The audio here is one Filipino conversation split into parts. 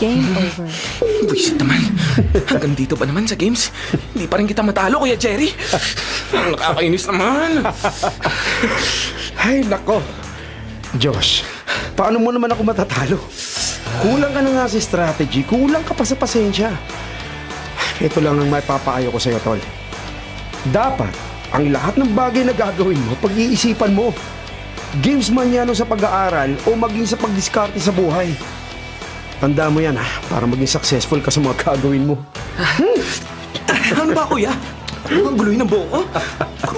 Game over. Buisit naman. Hanggang dito ba naman sa games? Hindi pa rin kita matalo, Kuya Jerry. Ang nakakainis naman. Ay, nako. Josh, paano mo naman ako matatalo? Kulang ka na nga sa strategy. Kulang ka pa sa pasensya. Ito lang ang mapapaayo ko sa'yo, Tol. Dapat, ang lahat ng bagay na gagawin mo, pag-iisipan mo. Games man yan o sa pag-aaral o maging sa pagdiskarte sa buhay. Tanda mo yan para maging successful ka sa mga gagawin mo. Ano ba, Kuya? Ano ang guloy ng buhok ko?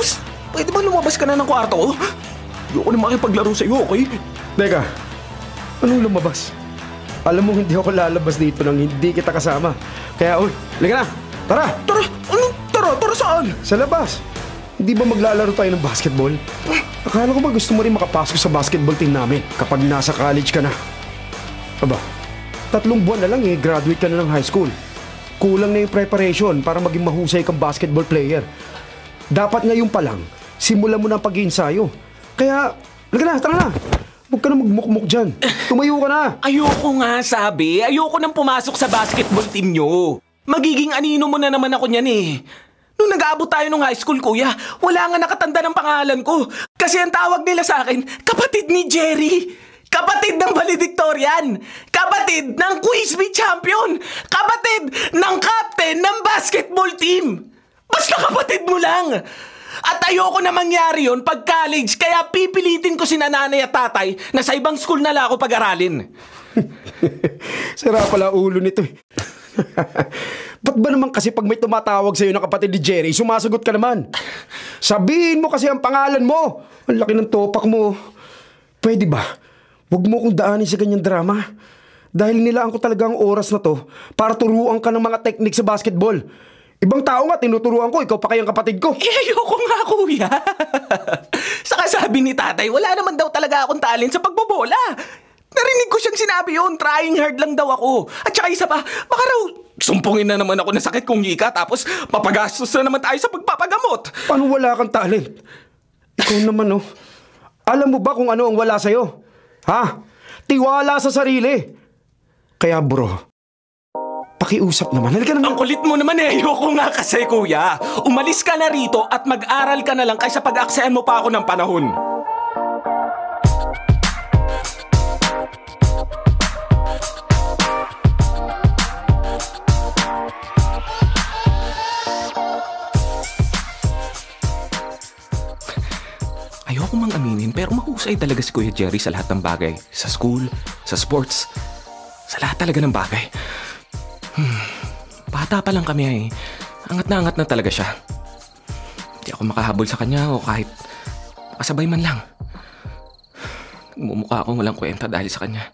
Pwede ba lumabas ka na ng kwarto ko? Ayoko na makipaglaro sa'yo, okay? Teka, anong lumabas? Alam mo hindi ako lalabas dito nang hindi kita kasama. Kaya, halika na! Tara! Tara! Anong tara? Tara saan? Sa labas. Hindi ba maglalaro tayo ng basketball? Akala ko ba gusto mo rin makapasok sa basketball team namin kapag nasa college ka na? Aba, 3 buwan na lang graduate ka na ng high school. Kulang na yung preparation para maging mahusay kang basketball player. Dapat ngayon pa lang, simulan mo na ang pag-iinsayo. Kaya, halika na, tara na! Huwag ka na magmukmuk dyan. Tumayo ka na! Ayoko nga, sabi. Ayoko nang pumasok sa basketball team nyo. Magiging anino mo na naman ako niyan Nung nag-aabot tayo nung high school, Kuya, wala nga nakatanda ng pangalan ko. Kasi ang tawag nila sa akin, kapatid ni Jerry. Kapatid ng valedictorian! Kapatid ng quiz bee champion! Kapatid ng captain ng basketball team! Basta kapatid mo lang! At ayoko na mangyari yun pag college, kaya pipilitin ko si nanay at tatay na sa ibang school na lang ako pag-aralin. Sira pala ulo nito Ba't ba naman kasi pag may tumatawag sa'yo na kapatid ni Jerry, sumasagot ka naman? Sabihin mo kasi ang pangalan mo! Ang laki ng topak mo. Pwede ba? Huwag mo kong daanin sa ganyang drama. Dahil nilaan ko talaga ang oras na to para turuan ka ng mga technique sa basketball. Ibang tao nga tinuturuan ko, ikaw pa kayang kapatid ko. Ayoko nga, Kuya. Saka sabi ni tatay, wala naman daw talaga akong talent sa pagbobola. Narinig ko siyang sinabi yun, trying hard lang daw ako. At saka isa pa, baka raw sumpungin na naman ako na sakit kong hika tapos mapagastos na naman tayo sa pagpapagamot. Paano wala kang talent? Ikaw naman Alam mo ba kung ano ang wala sa'yo? Tiwala sa sarili. Kaya bro, pakiusap naman. Halika naman. Ang kulit mo naman Ayoko nga kasi, Kuya. Umalis ka na rito at mag-aral ka na lang kaysa pag-aksayan mo pa ako ng panahon. Ayoko mang aminin pero mahusay talaga si Kuya Jerry sa lahat ng bagay. Sa school, sa sports, sa lahat talaga ng bagay. Bata pa lang kami angat na talaga siya. Hindi ako makahabol sa kanya o kahit makasabay man lang. Nagmumukha akong walang kwenta dahil sa kanya.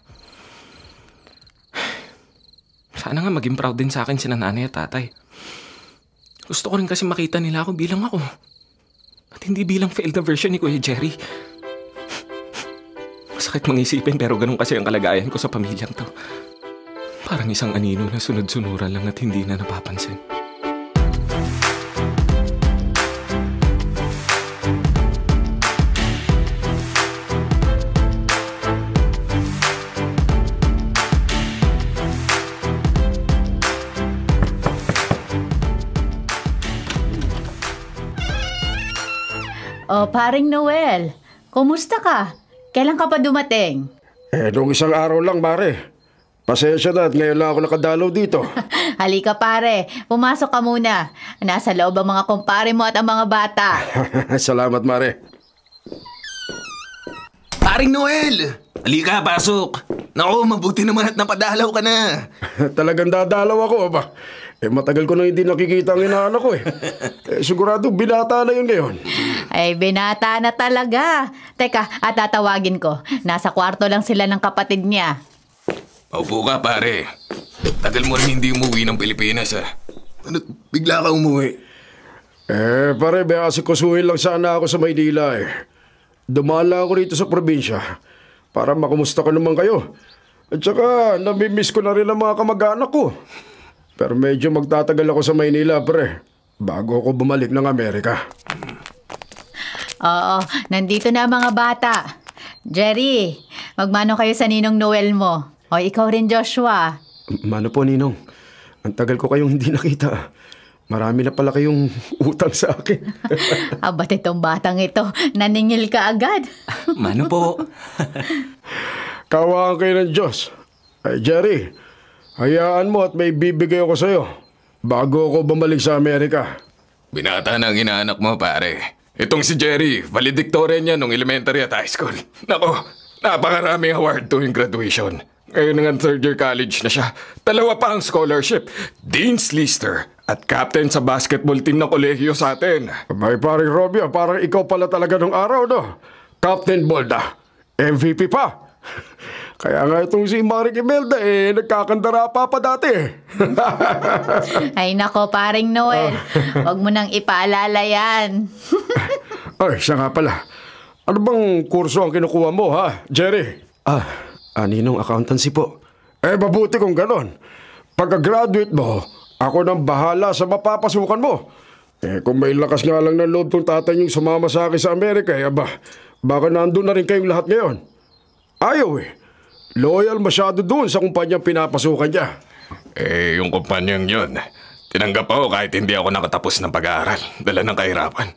Sana nga maging proud din sa akin si nanay at tatay. Gusto ko rin kasi makita nila ako bilang ako. At hindi bilang failed na version ni Kuya Jerry. Masakit mangisipin pero ganun kasi ang kalagayan ko sa pamilyang to. Parang isang anino na sunod-sunuran lang at hindi na napapansin. Oh, paring Noel, kumusta ka? Kailan ka pa dumating? Nung isang araw lang, pare. Pasensya na at ngayon lang ako nakadalaw dito. Halika pare, pumasok ka muna. Nasa loob ang mga kumpare mo at ang mga bata. Salamat, Mare. Paring Noel! Halika, pasok! Naku, mabuti naman at napadalaw ka na. Talagang dadalaw ako, ba? Matagal ko na hindi nakikita ang inaanak ko sigurado binata na yun ngayon. Ay, binata na talaga. Teka, at tatawagin ko. Nasa kwarto lang sila ng kapatid niya. Opo ka, pare. Tagal mo rin hindi umuwi ng Pilipinas, Ano, bigla ka umuwi? Pare, kusuhin lang sana ako sa Maynila, Dumala ako rito sa probinsya para makumusta ko naman kayo. At saka, namimiss ko na rin ang mga kamag-anak ko. Pero medyo magtatagal ako sa Maynila, pre, bago ako bumalik ng Amerika. Oo, nandito na mga bata. Jerry, Magmano kayo sa ninong Noel mo. O ikaw rin, Joshua. Mano po, Ninong? Ang tagal ko kayong hindi nakita. Marami na pala kayong utang sa akin. Abat itong batang ito, naningil ka agad. Mano po. Kawaan kayo ng Diyos. Ay, Jerry, hayaan mo at may bibigay ako sa'yo bago ako bumalik sa Amerika. Binata ng inaanak mo, pare. Itong si Jerry, valedictorian niya nung elementary at high school. Nako, napakaraming award tuwing graduation. Ngayon nga third year college na siya. 2 pa ang scholarship. Dean's Lister at captain sa basketball team ng kolehiyo sa atin. May paring Robby, parang ikaw pala talaga nung araw, no? Captain Bolda. MVP pa. Kaya nga itong si Maring Imelda, nagkakandara pa dati. Ay nako, paring Noel. Huwag mo nang ipaalala yan. Ay, siya nga pala. Ano bang kurso ang kinukuha mo, ha, Jerry? Ninong accountancy po. Mabuti kung ganon. Pagka-graduate mo, ako nang bahala sa mapapasukan mo. Kung may lakas nga lang ng loob kong tatay niyong sumama sa akin sa Amerika, baka nandun na rin kayong lahat ngayon. Ayaw Loyal masyado doon sa kumpanyang pinapasukan niya. Yung kumpanyang yun, tinanggap ako kahit hindi ako nakatapos ng pag-aaral. Dala ng kahirapan.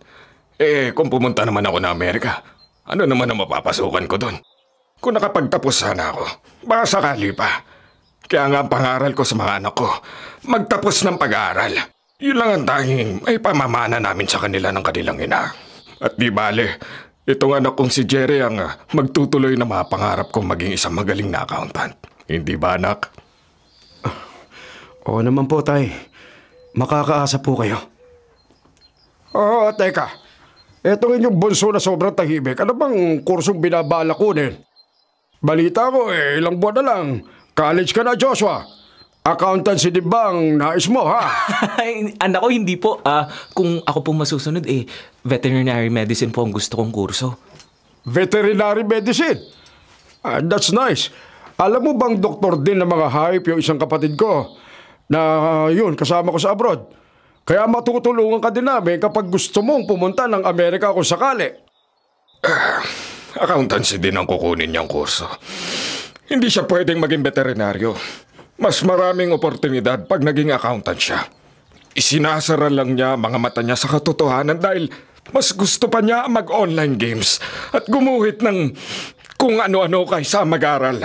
Kung pumunta naman ako na Amerika, ano naman ang mapapasukan ko doon? Kung nakapagtapos sana ako, baka sakali pa. Kaya nga ang pangaral ko sa mga anak ko, magtapos ng pag-aaral. Yun lang ang tanging may pamamana namin sa kanila ng kanilang ina. At di bale, itong anak kong si Jerry ang magtutuloy na mga pangarap kong maging isang magaling na accountant. Hindi ba, anak? Oo naman po, tay. Makakaasa po kayo. Oo, teka. Etong inyong bunso na sobrang tahimik, ano bang kursong binabala kunin? Balita ko ilang buwan na lang. College ka na, Joshua. Accountancy din bang nais mo, ha? Anak ko, hindi po. Kung ako pong masusunod, veterinary medicine po ang gusto kong kurso. Veterinary medicine? That's nice. Alam mo bang doktor din ng mga hayop yung isang kapatid ko na yun, kasama ko sa abroad? Kaya matutulungan ka din namin kapag gusto mong pumunta ng Amerika kung sakali. Accountancy din ang kukunin niyang kurso. Hindi siya pwedeng maging veterinaryo. Mas maraming oportunidad pag naging accountant siya. Isinasara lang niya mga mata niya sa katotohanan dahil mas gusto pa niya mag-online games at gumuhit ng kung ano-ano kaysa mag-aral.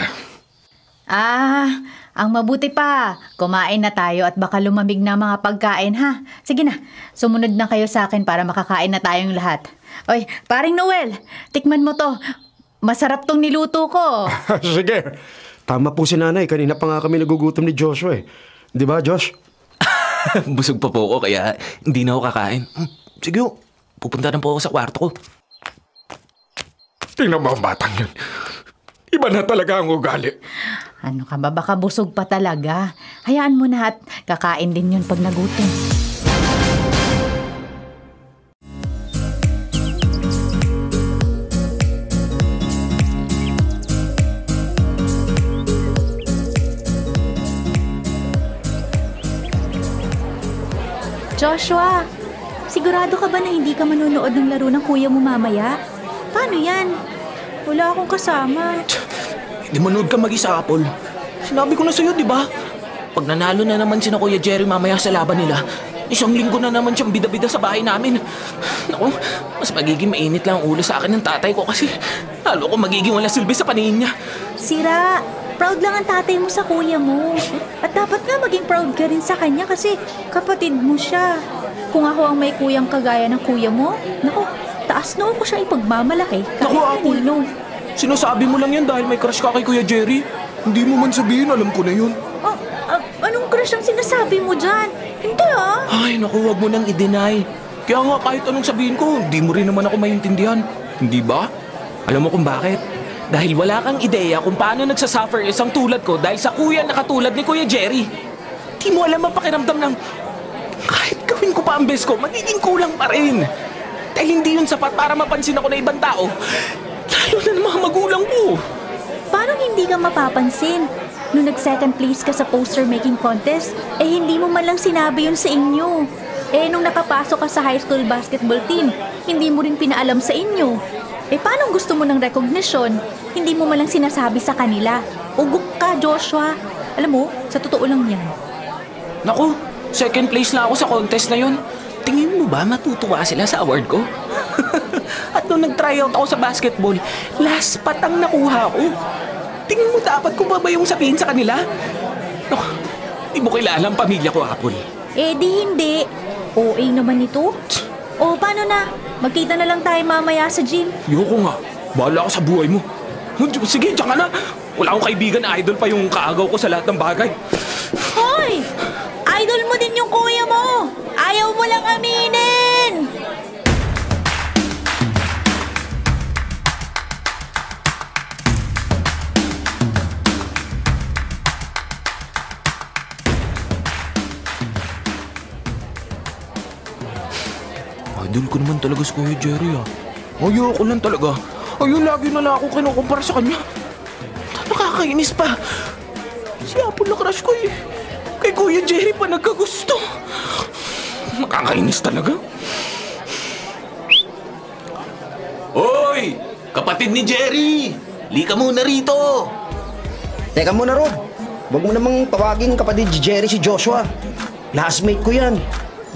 Ang mabuti pa, kumain na tayo at baka lumamig na mga pagkain, ha? Sige na, sumunod na kayo sa akin para makakain na tayong lahat. Oy, paring Noel, tikman mo to. Masarap tong niluto ko. Sige. Tama po si nanay. Kanina pa nga kami nagugutom ni Joshua Di ba, Josh? Busog pa po ako kaya hindi na ako kakain. Sige, pupunta na po ako sa kwarto ko. Tingnan mo ang batang yun. Iba na talaga ang ugali. Ano ka ba? Baka busog pa talaga. Hayaan mo na at kakain din yun pag nagutom. Joshua, sigurado ka ba na hindi ka manonood ng laro ng kuya mo mamaya? Paano yan? Wala akong kasama. Hindi manood ka mag-isa, Apple. Sinabi ko na sa'yo, di ba? Pag nanalo na naman si na Kuya Jerry mamaya sa laban nila, 1 linggo na naman siyang bida-bida sa bahay namin. Naku, mas magiging mainit lang ang ulo sa akin ng tatay ko kasi lalo ko magiging wala silbi sa paningin niya. Sira, proud lang ang tatay mo sa kuya mo. At dapat nga maging proud ka rin sa kanya kasi kapatid mo siya. Kung ako ang may kuyang kagaya ng kuya mo, naku, taas noo ko siya ipagmamalaki. Naku, Apple, sinasabi mo lang yan dahil may crush ka kay Kuya Jerry. Hindi mo man sabihin, alam ko na yun. Anong crush ang sinasabi mo dyan? Hindi Ay, naku, wag mo nang i-deny. Kaya nga kahit anong sabihin ko, hindi mo rin naman ako maintindihan. Hindi ba? Alam mo kung bakit? Dahil wala kang ideya kung paano nagsasuffer isang tulad ko dahil sa kuya na katulad ni Kuya Jerry. Di mo alam ang pakiramdam ng kahit gawin ko pa ang best ko, magiging kulang pa rin. Dahil hindi yun sapat para mapansin ako na ibang tao. Lalo na ng mga magulang ko. Parang hindi ka mapapansin. Nung nag-second place ka sa poster making contest, hindi mo man lang sinabi yun sa inyo. Nung nakapasok ka sa high school basketball team, hindi mo rin pinaalam sa inyo. Paano gusto mo ng recognition? Hindi mo malang sinasabi sa kanila. Ugok ka, Joshua. Alam mo, sa totoo lang yan. Naku, second place na ako sa contest na yun. Tingin mo ba matutuwa sila sa award ko? At nung nag-tryout ako sa basketball, last spot ang nakuha ko. Tingin mo dapat ko ba yung sabihin sa kanila? Naku, di mo kilala ang pamilya ko, Apple. Di hindi. OA naman ito. O, paano na? Magkita na lang tayo mamaya sa gym. Yoko nga, bahala ka sa buhay mo. Sige, diyan ka na. Wala akong kaibigan, idol pa yung kaagaw ko sa lahat ng bagay. Hoy! Idol mo din yung kuya mo! Ayaw mo lang aminin! Idol ko naman talaga si Kuya Jerry Ayoko lang talaga. Ayun, lagi na lang ako kinukumpara sa kanya. Nakakainis pa. Si Apple na crush ko eh. Kay Kuya Jerry pa nagkagusto. Nakakainis talaga. Hoy! Kapatid ni Jerry! Lika muna rito! Teka muna, Rod. Huwag mo namang tawagin kapatid ni Jerry si Joshua. Classmate ko yan.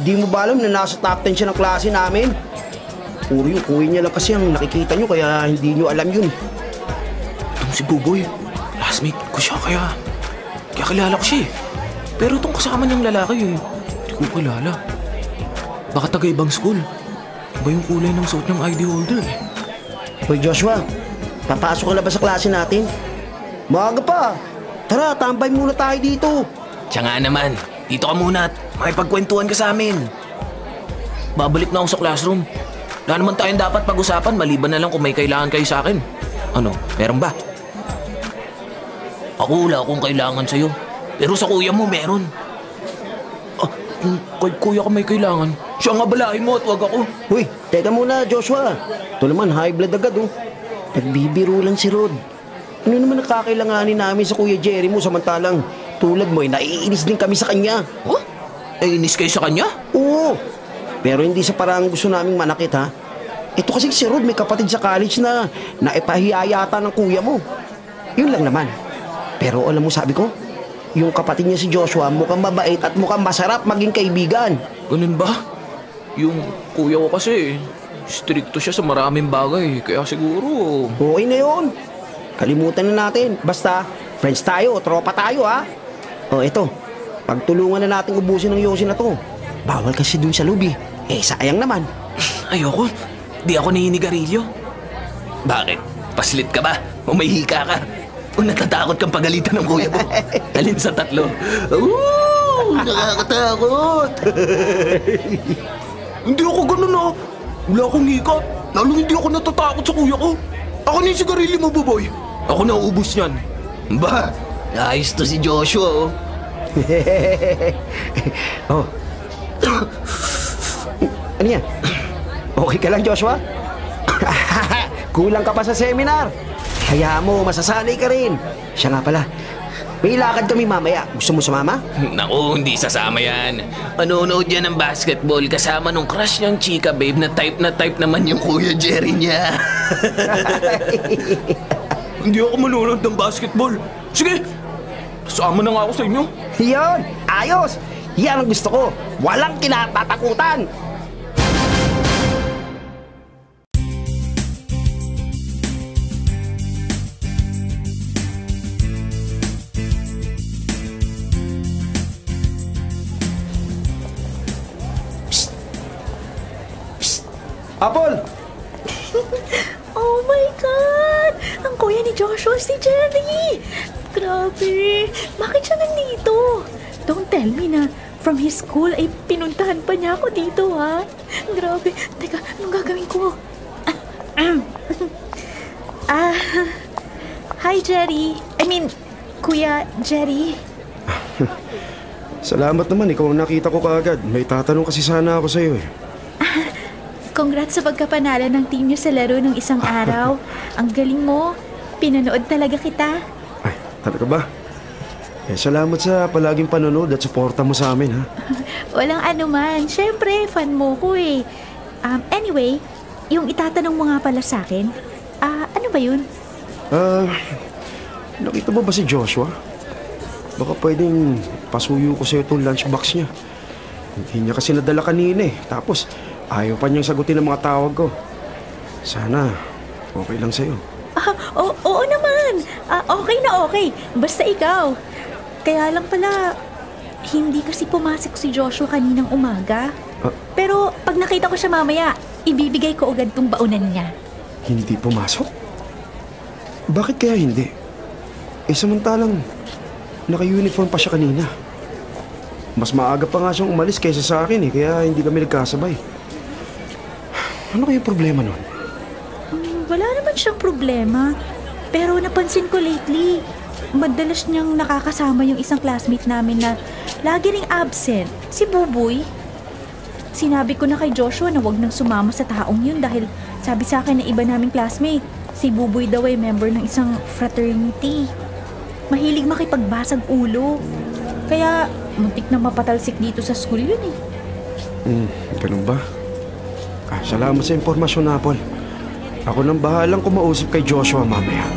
Di mo ba alam na nasa top 10 siya ng klase namin? Puro yung kuya niya lang kasi ang nakikita nyo kaya hindi nyo alam yun. Itong si Buboy, classmate ko siya kaya kilala ko siya eh. Pero itong kasama niyang lalaki hindi ko kilala. Baka taga ibang school. Iba yung kulay ng suot ng ID holder eh. Hoy Joshua, papasok ka na ba sa klase natin? Maaga pa. Tara, tambay muna tayo dito. Siya nga naman, dito ka muna at makipagkwentuhan ka sa amin. Babalik na ako sa classroom. Wala naman tayong dapat pag-usapan maliban na lang kung may kailangan kayo sa akin. Ano, meron ba? Ako wala akong kailangan sa'yo. Pero sa kuya mo meron. Kung kay kuya ka may kailangan, siya nga balahin mo at wag ako. Uy, teka muna Joshua. Ito naman, high blood agad Nagbibiro lang si Rod. Ano naman nakakailanganin namin sa Kuya Jerry mo samantalang tulad mo naiinis din kami sa kanya. Oh? Naiinis kayo sa kanya? Oo. Pero hindi sa parang gusto naming manakit ha. Ito kasi si Rod may kapatid sa college na naipahiya yata ng kuya mo. Yun lang naman. Pero alam mo sabi ko, yung kapatid niya si Joshua mukhang mabait at mukhang masarap maging kaibigan. Ganun ba? Yung kuya ko kasi, stricto siya sa maraming bagay. Kaya siguro... Okay na yun. Kalimutan na natin. Basta, friends tayo, tropa tayo ha. O eto, pagtulungan na natin ubusin ng yosi na to. Bawal kasi dun sa lobby. Sayang naman. Ayoko. Di ako nahinigarilyo. Bakit? Paslit ka ba? O may hika ka? O natatakot kang pagalitan ng kuya mo? Alin sa tatlo? Nakakatakot. Hindi ako ganun Wala akong hika. Lalong hindi ako natatakot sa kuya ko. Ako na yung sigarilyo mo, Buboy. Ako na uubos niyan. Ba, ayos to si Joshua Oh. Ano yan? Okay ka lang, Joshua? Kulang ka pa sa seminar. Hayaan mo, masasanay ka rin. Siya nga pala, may lakad kami mamaya. Gusto mo sumama? Naku, hindi sasama yan. Manonood yan ng basketball kasama nung crush niyang chika, babe, na type naman yung Kuya Jerry niya. Hindi ako manonood ng basketball. Sige, kasama na nga ako sa inyo. Yan! Ayos! Yan ang gusto ko. Walang kinatatakutan. Apple! Oh my God! Ang kuya ni Joshua, si Jerry! Grabe! Bakit siya nandito? Don't tell me na from his school ay pinuntahan pa niya ako dito, ha? Grabe! Teka, anong gagawin ko? Hi, Jerry. I mean, Kuya Jerry. Salamat naman, ikaw ang nakita ko kaagad. May tatanong kasi sana ako sa'yo Congrats sa pagkapanalo ng team niyo sa laro ng isang araw. Ang galing mo. Pinanood talaga kita. Ay, talaga ba? Salamat sa palaging panonood at suporta mo sa amin, ha? Walang anuman. Siyempre, fan mo ko eh. Anyway, yung itatanong mo nga pala sa akin, ano ba yun? Nakita mo ba si Joshua? Baka pwedeng pasuyo ko sa'yo itong lunchbox niya. Hindi niya kasi nadala kanina eh. Tapos, ayaw pa niyang sagutin ang mga tawag ko. Sana, okay lang sa'yo. Oo naman. Okay na okay. Basta ikaw. Kaya lang pala, hindi kasi pumasok si Joshua kaninang umaga. Pero pag nakita ko siya mamaya, ibibigay ko agad tong baunan niya. Hindi pumasok? Bakit kaya hindi? Samantalang naka-uniform pa siya kanina. Mas maaga pa nga siyang umalis kaysa sa akin eh, kaya hindi kami nagkasabay. Ano kaya problema nun? Wala naman siyang problema. Pero napansin ko lately, madalas niyang nakakasama yung isang classmate namin na lagi ring absent, si Buboy. Sinabi ko na kay Joshua na wag nang sumama sa taong yun dahil sabi sa akin na iba naming classmate, si Buboy daw ay member ng isang fraternity. Mahilig makipagbasag ulo. Kaya muntik na mapatalsik dito sa school yun eh. Ganun ba? Salamat sa impormasyon, Apple. Ako nang bahalang kumausap kay Joshua mamaya.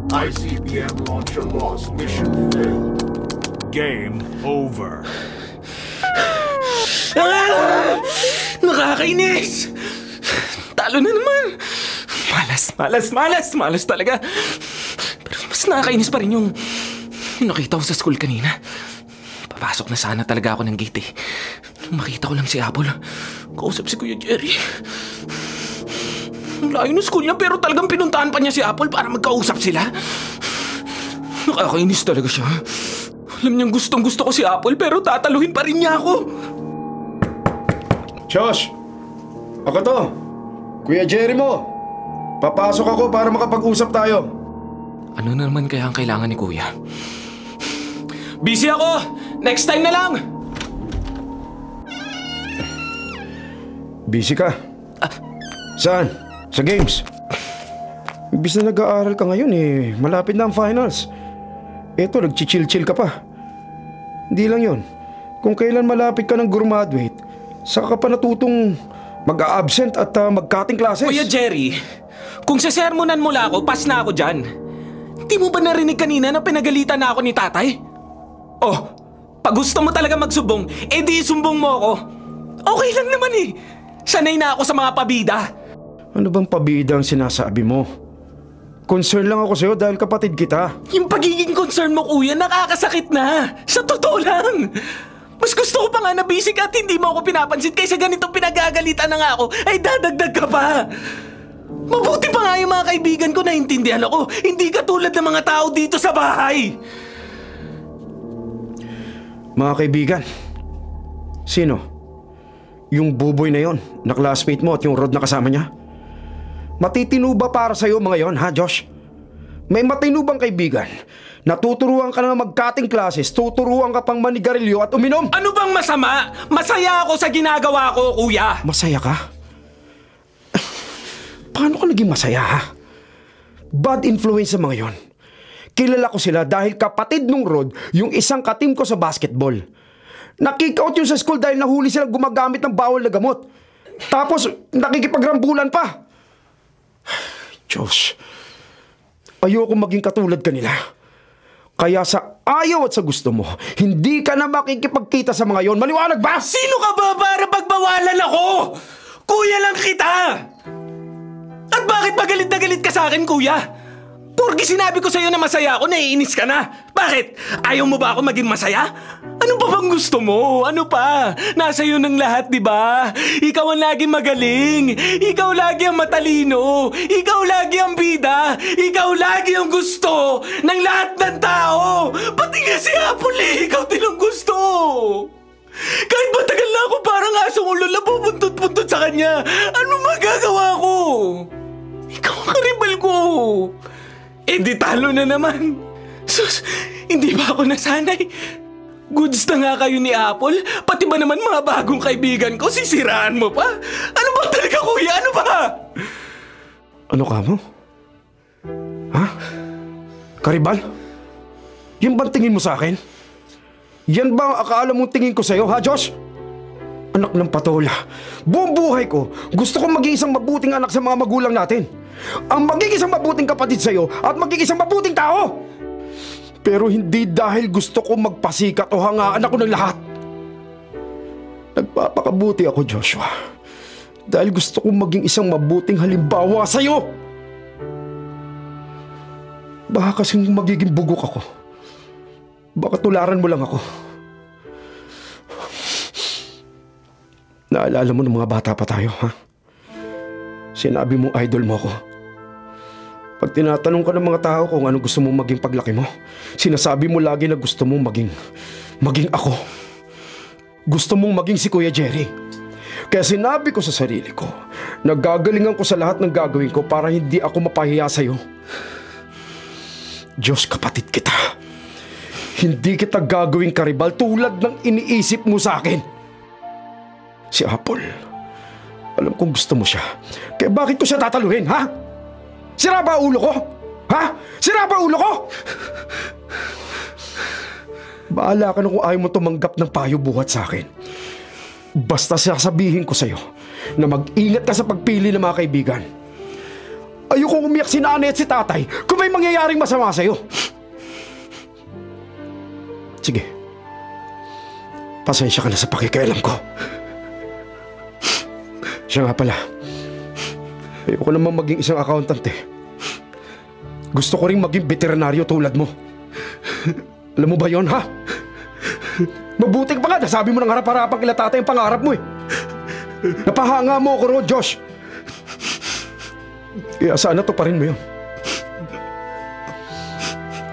ICBM launcher lost. Mission failed. Game over. Nakakainis! Talo na naman! Malas talaga. Pero mas nakakainis pa rin yung nakita ko sa school kanina. Papasok na sana talaga ako ng gate eh. Nung makita ko lang si Apple, kausap si Kuya Jerry. Ang layo ng school niya pero talagang pinuntahan pa niya si Apple para magkausap sila. Nakakainis talaga siya. Alam niyang gustong-gusto ko si Apple pero tataluhin pa rin niya ako. Josh! Ako to! Kuya Jerry mo! Papasok ako para makapag-usap tayo. Ano na naman kaya ang kailangan ni Kuya? Busy ako! Next time na lang! Busy ka? Saan? Sa games? Imbis na nag-aaral ka ngayon eh, malapit na ang finals. Eto, nag-chill-chill ka pa. Hindi lang yon. Kung kailan malapit ka ng graduate, saka ka pa natutong mag-a-absent at mag-cutting classes. Kuya Jerry, kung sasermonan mo lang ako, pas na ako dyan. Di mo ba narinig kanina na pinagalitan na ako ni tatay? Oh, pag gusto mo talaga magsubong, di sumbong mo ako. Okay lang naman eh. Sanay na ako sa mga pabida. Ano bang pabida ang sinasabi mo? Concern lang ako sa'yo dahil kapatid kita. Yung pagiging concern mo, kuya, nakakasakit na. Sa totoo lang. Mas gusto ko pa nga na busy ka at hindi mo ako pinapansin kaysa ganitong pinagagalitan na nga ako ay dadagdag ka pa. Mabuti pa nga yung mga kaibigan ko na intindihan ako. Hindi katulad ng mga tao dito sa bahay. Mga kaibigan, sino? Yung Buboy na yon, na classmate mo at yung Rod na kasama niya? Matitino ba para sa'yo mga yon, ha Josh? May matino bang kaibigan? Natuturuan ka na mag-cutting classes, tuturuan ka pang manigarilyo at uminom? Ano bang masama? Masaya ako sa ginagawa ko, kuya. Masaya ka? Paano ka naging masaya, ha? Bad influence sa mga yon. Kilala ko sila dahil kapatid nung Rod, yung isang katim ko sa basketball. Nakik-out yun sa school dahil nahuli silang gumagamit ng bawal na gamot. Tapos nakikipagrambulan pa. Diyos, ayoko maging katulad kanila. Kaya sa ayaw at sa gusto mo, hindi ka na makikipagkita sa mga yon. Maliwanag ba? Sino ka ba para pagbawalan ako? Kuya lang kita! At bakit ba galit na galit ka sa akin, kuya? Porke sinabi ko sa'yo na masaya ako, naiinis ka na. Bakit? Ayaw mo ba ako maging masaya? Ano pa bang gusto mo? Ano pa? Nasa iyo ng lahat, di ba? Ikaw ang laging magaling. Ikaw lagi ang matalino. Ikaw lagi ang bida. Ikaw lagi ang gusto ng lahat ng tao. Pati nga si Apple eh, ikaw din ang gusto. Kahit matagal na ako parang asong ulo na pupuntot-puntot sa kanya. Ano magagawa ko? Ikaw ang karibal ko. Di talo na naman. Sus, hindi ba ako nasanay? Goods na nga kayo ni Apple. Pati ba naman mga bagong kaibigan ko, sisiraan mo pa? Ano ba talaga, kuya? Ano ba? Ano ka mo? Ha? Karibal? Yan bang tingin mo sa akin? Yan ba ang akala mong tingin ko sa'yo, ha, Josh? Anak ng patola. Buong buhay ko, gusto kong maging isang mabuting anak sa mga magulang natin. Ang magiging isang mabuting kapatid sa'yo at magiging isang mabuting tao. Pero hindi dahil gusto kong magpasikat o hangaan ako ng lahat. Nagpapakabuti ako, Joshua. Dahil gusto kong maging isang mabuting halimbawa sa'yo. Baka kasing magiging bugok ako. Baka tularan mo lang ako. Naalala mo ng mga bata pa tayo, ha? Sinabi mo idol mo ako. Pag tinatanong ka ng mga tao kung ano gusto mong maging paglaki mo, sinasabi mo lagi na gusto mong maging ako. Gusto mong maging si Kuya Jerry. Kaya sinabi ko sa sarili ko, nagagalingan ko sa lahat ng gagawin ko para hindi ako mapahiya sa'yo. Diyos, kapatid kita. Hindi kita gagawing karibal tulad ng iniisip mo sa akin. Si Apple, alam kong gusto mo siya. Kaya bakit ko siya tataluhin, ha? Sira ba ulo ko? Ha? Sira ba ulo ko? Bahala ka na kung ayaw mo tumanggap ng payo buhat sa akin. Basta sasabihin ko sa'yo na mag-ingat ka sa pagpili ng mga kaibigan. Ayokong umiyak si nanay at si tatay kung may mangyayaring masama sa'yo. Sige. Pasensya ka na sa pakikialam ko. Siya nga pala. Ayoko naman maging isang accountant eh. Gusto ko rin maging veterinaryo tulad mo. Alam mo ba yon, ha? Mabuting pa nga, nasabi mo ng harap-harapang kila tatay ang pangarap mo eh. Napahanga mo ako roon, Josh. Kaya sana tuparin mo yun.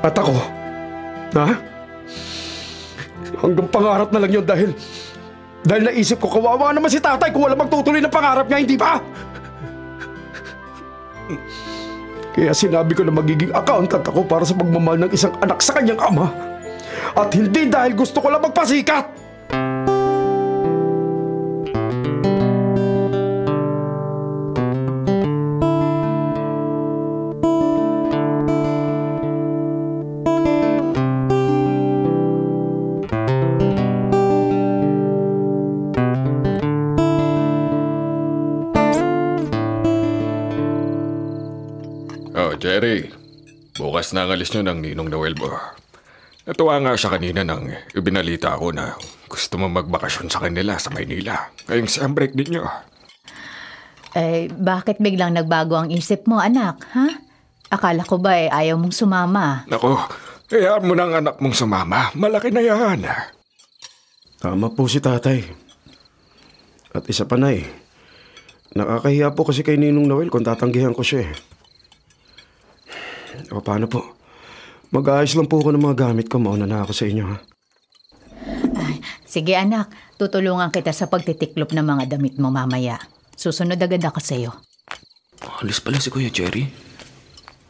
At ako, ha? Hanggang pangarap na lang yun dahil naisip ko kawawa naman si tatay kung wala magtutuloy ng pangarap niya, hindi ba? Kaya sinabi ko na magiging accountant ako para sa pagmamahal ng isang anak sa kanyang ama. At hindi dahil gusto ko lang magpasikat. Jerry, bukas na ang alis nyo ng Ninong Noel mo. Natuwa nga siya kanina nang ibinalita ko na gusto mo magbakasyon sa kanila sa Maynila. Ngayong sa break ninyo. Bakit biglang nagbago ang isip mo, anak, ha? Akala ko ba ayaw mong sumama? Naku, kaya mo ng anak mong sumama. Malaki na yan. Tama po si tatay. At isa pa na nakakahiya po kasi kay Ninong Noel kung tatanggihan ko siya O paano po? Mag-aayos lang po ako ng mga gamit ko. Mauna na ako sa inyo, ha? Sige anak, tutulungan kita sa pagtitiklop ng mga damit mo mamaya. Susunod agad ako sa'yo. Alis pala si Kuya Jerry.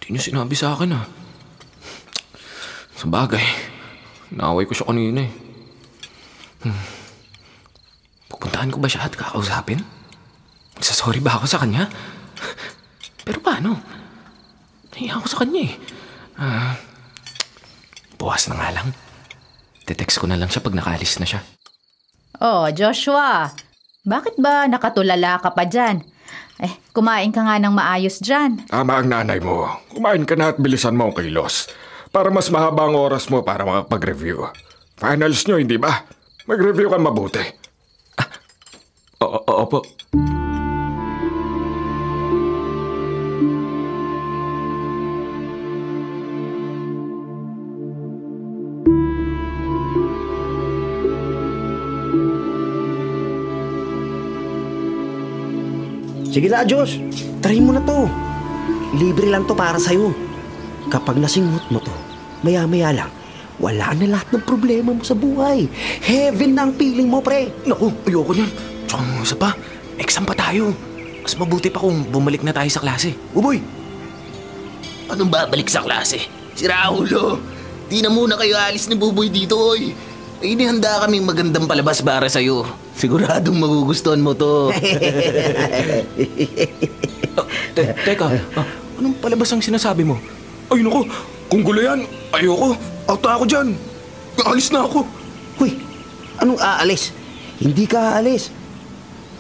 Di niyo sinabi sa akin, ha? Sa bagay, naaway ko siya kanina Pupuntahan ko ba siya at kakausapin? Magsasorry ba ako sa kanya? Pero paano? Nahiya ako sa kanya Bukas na nga lang. Te-text ko na lang siya pag nakaalis na siya. Oh, Joshua. Bakit ba nakatulala ka pa dyan? Kumain ka nga ng maayos dyan. Tama ang nanay mo. Kumain ka na at bilisan mo ang kilos. Para mas mahaba ang oras mo para makapag-review. Finals nyo, hindi ba? Mag-review ka mabuti. Opo. Sige na, Josh. Try mo na to. Libre lang to para sa'yo. Kapag nasingot mo to, maya-maya lang, wala na lahat ng problema mo sa buhay. Heaven na ang feeling mo, pre. Naku, ayoko niyan. Tsaka isa pa, exam pa tayo. Mas mabuti pa kung bumalik na tayo sa klase. Uboy! Anong babalik sa klase? Si Raulo! Di na muna kayo alis ni Buboy dito, oy. Ay, inihanda kaming magandang palabas para sa'yo. Siguradong magugustuhan mo to. Teka, anong palabas ang sinasabi mo? Ay naku, kung gulo yan, ayoko. Out na ako dyan. Aalis na ako. Huy, anong aalis? Hindi ka aalis.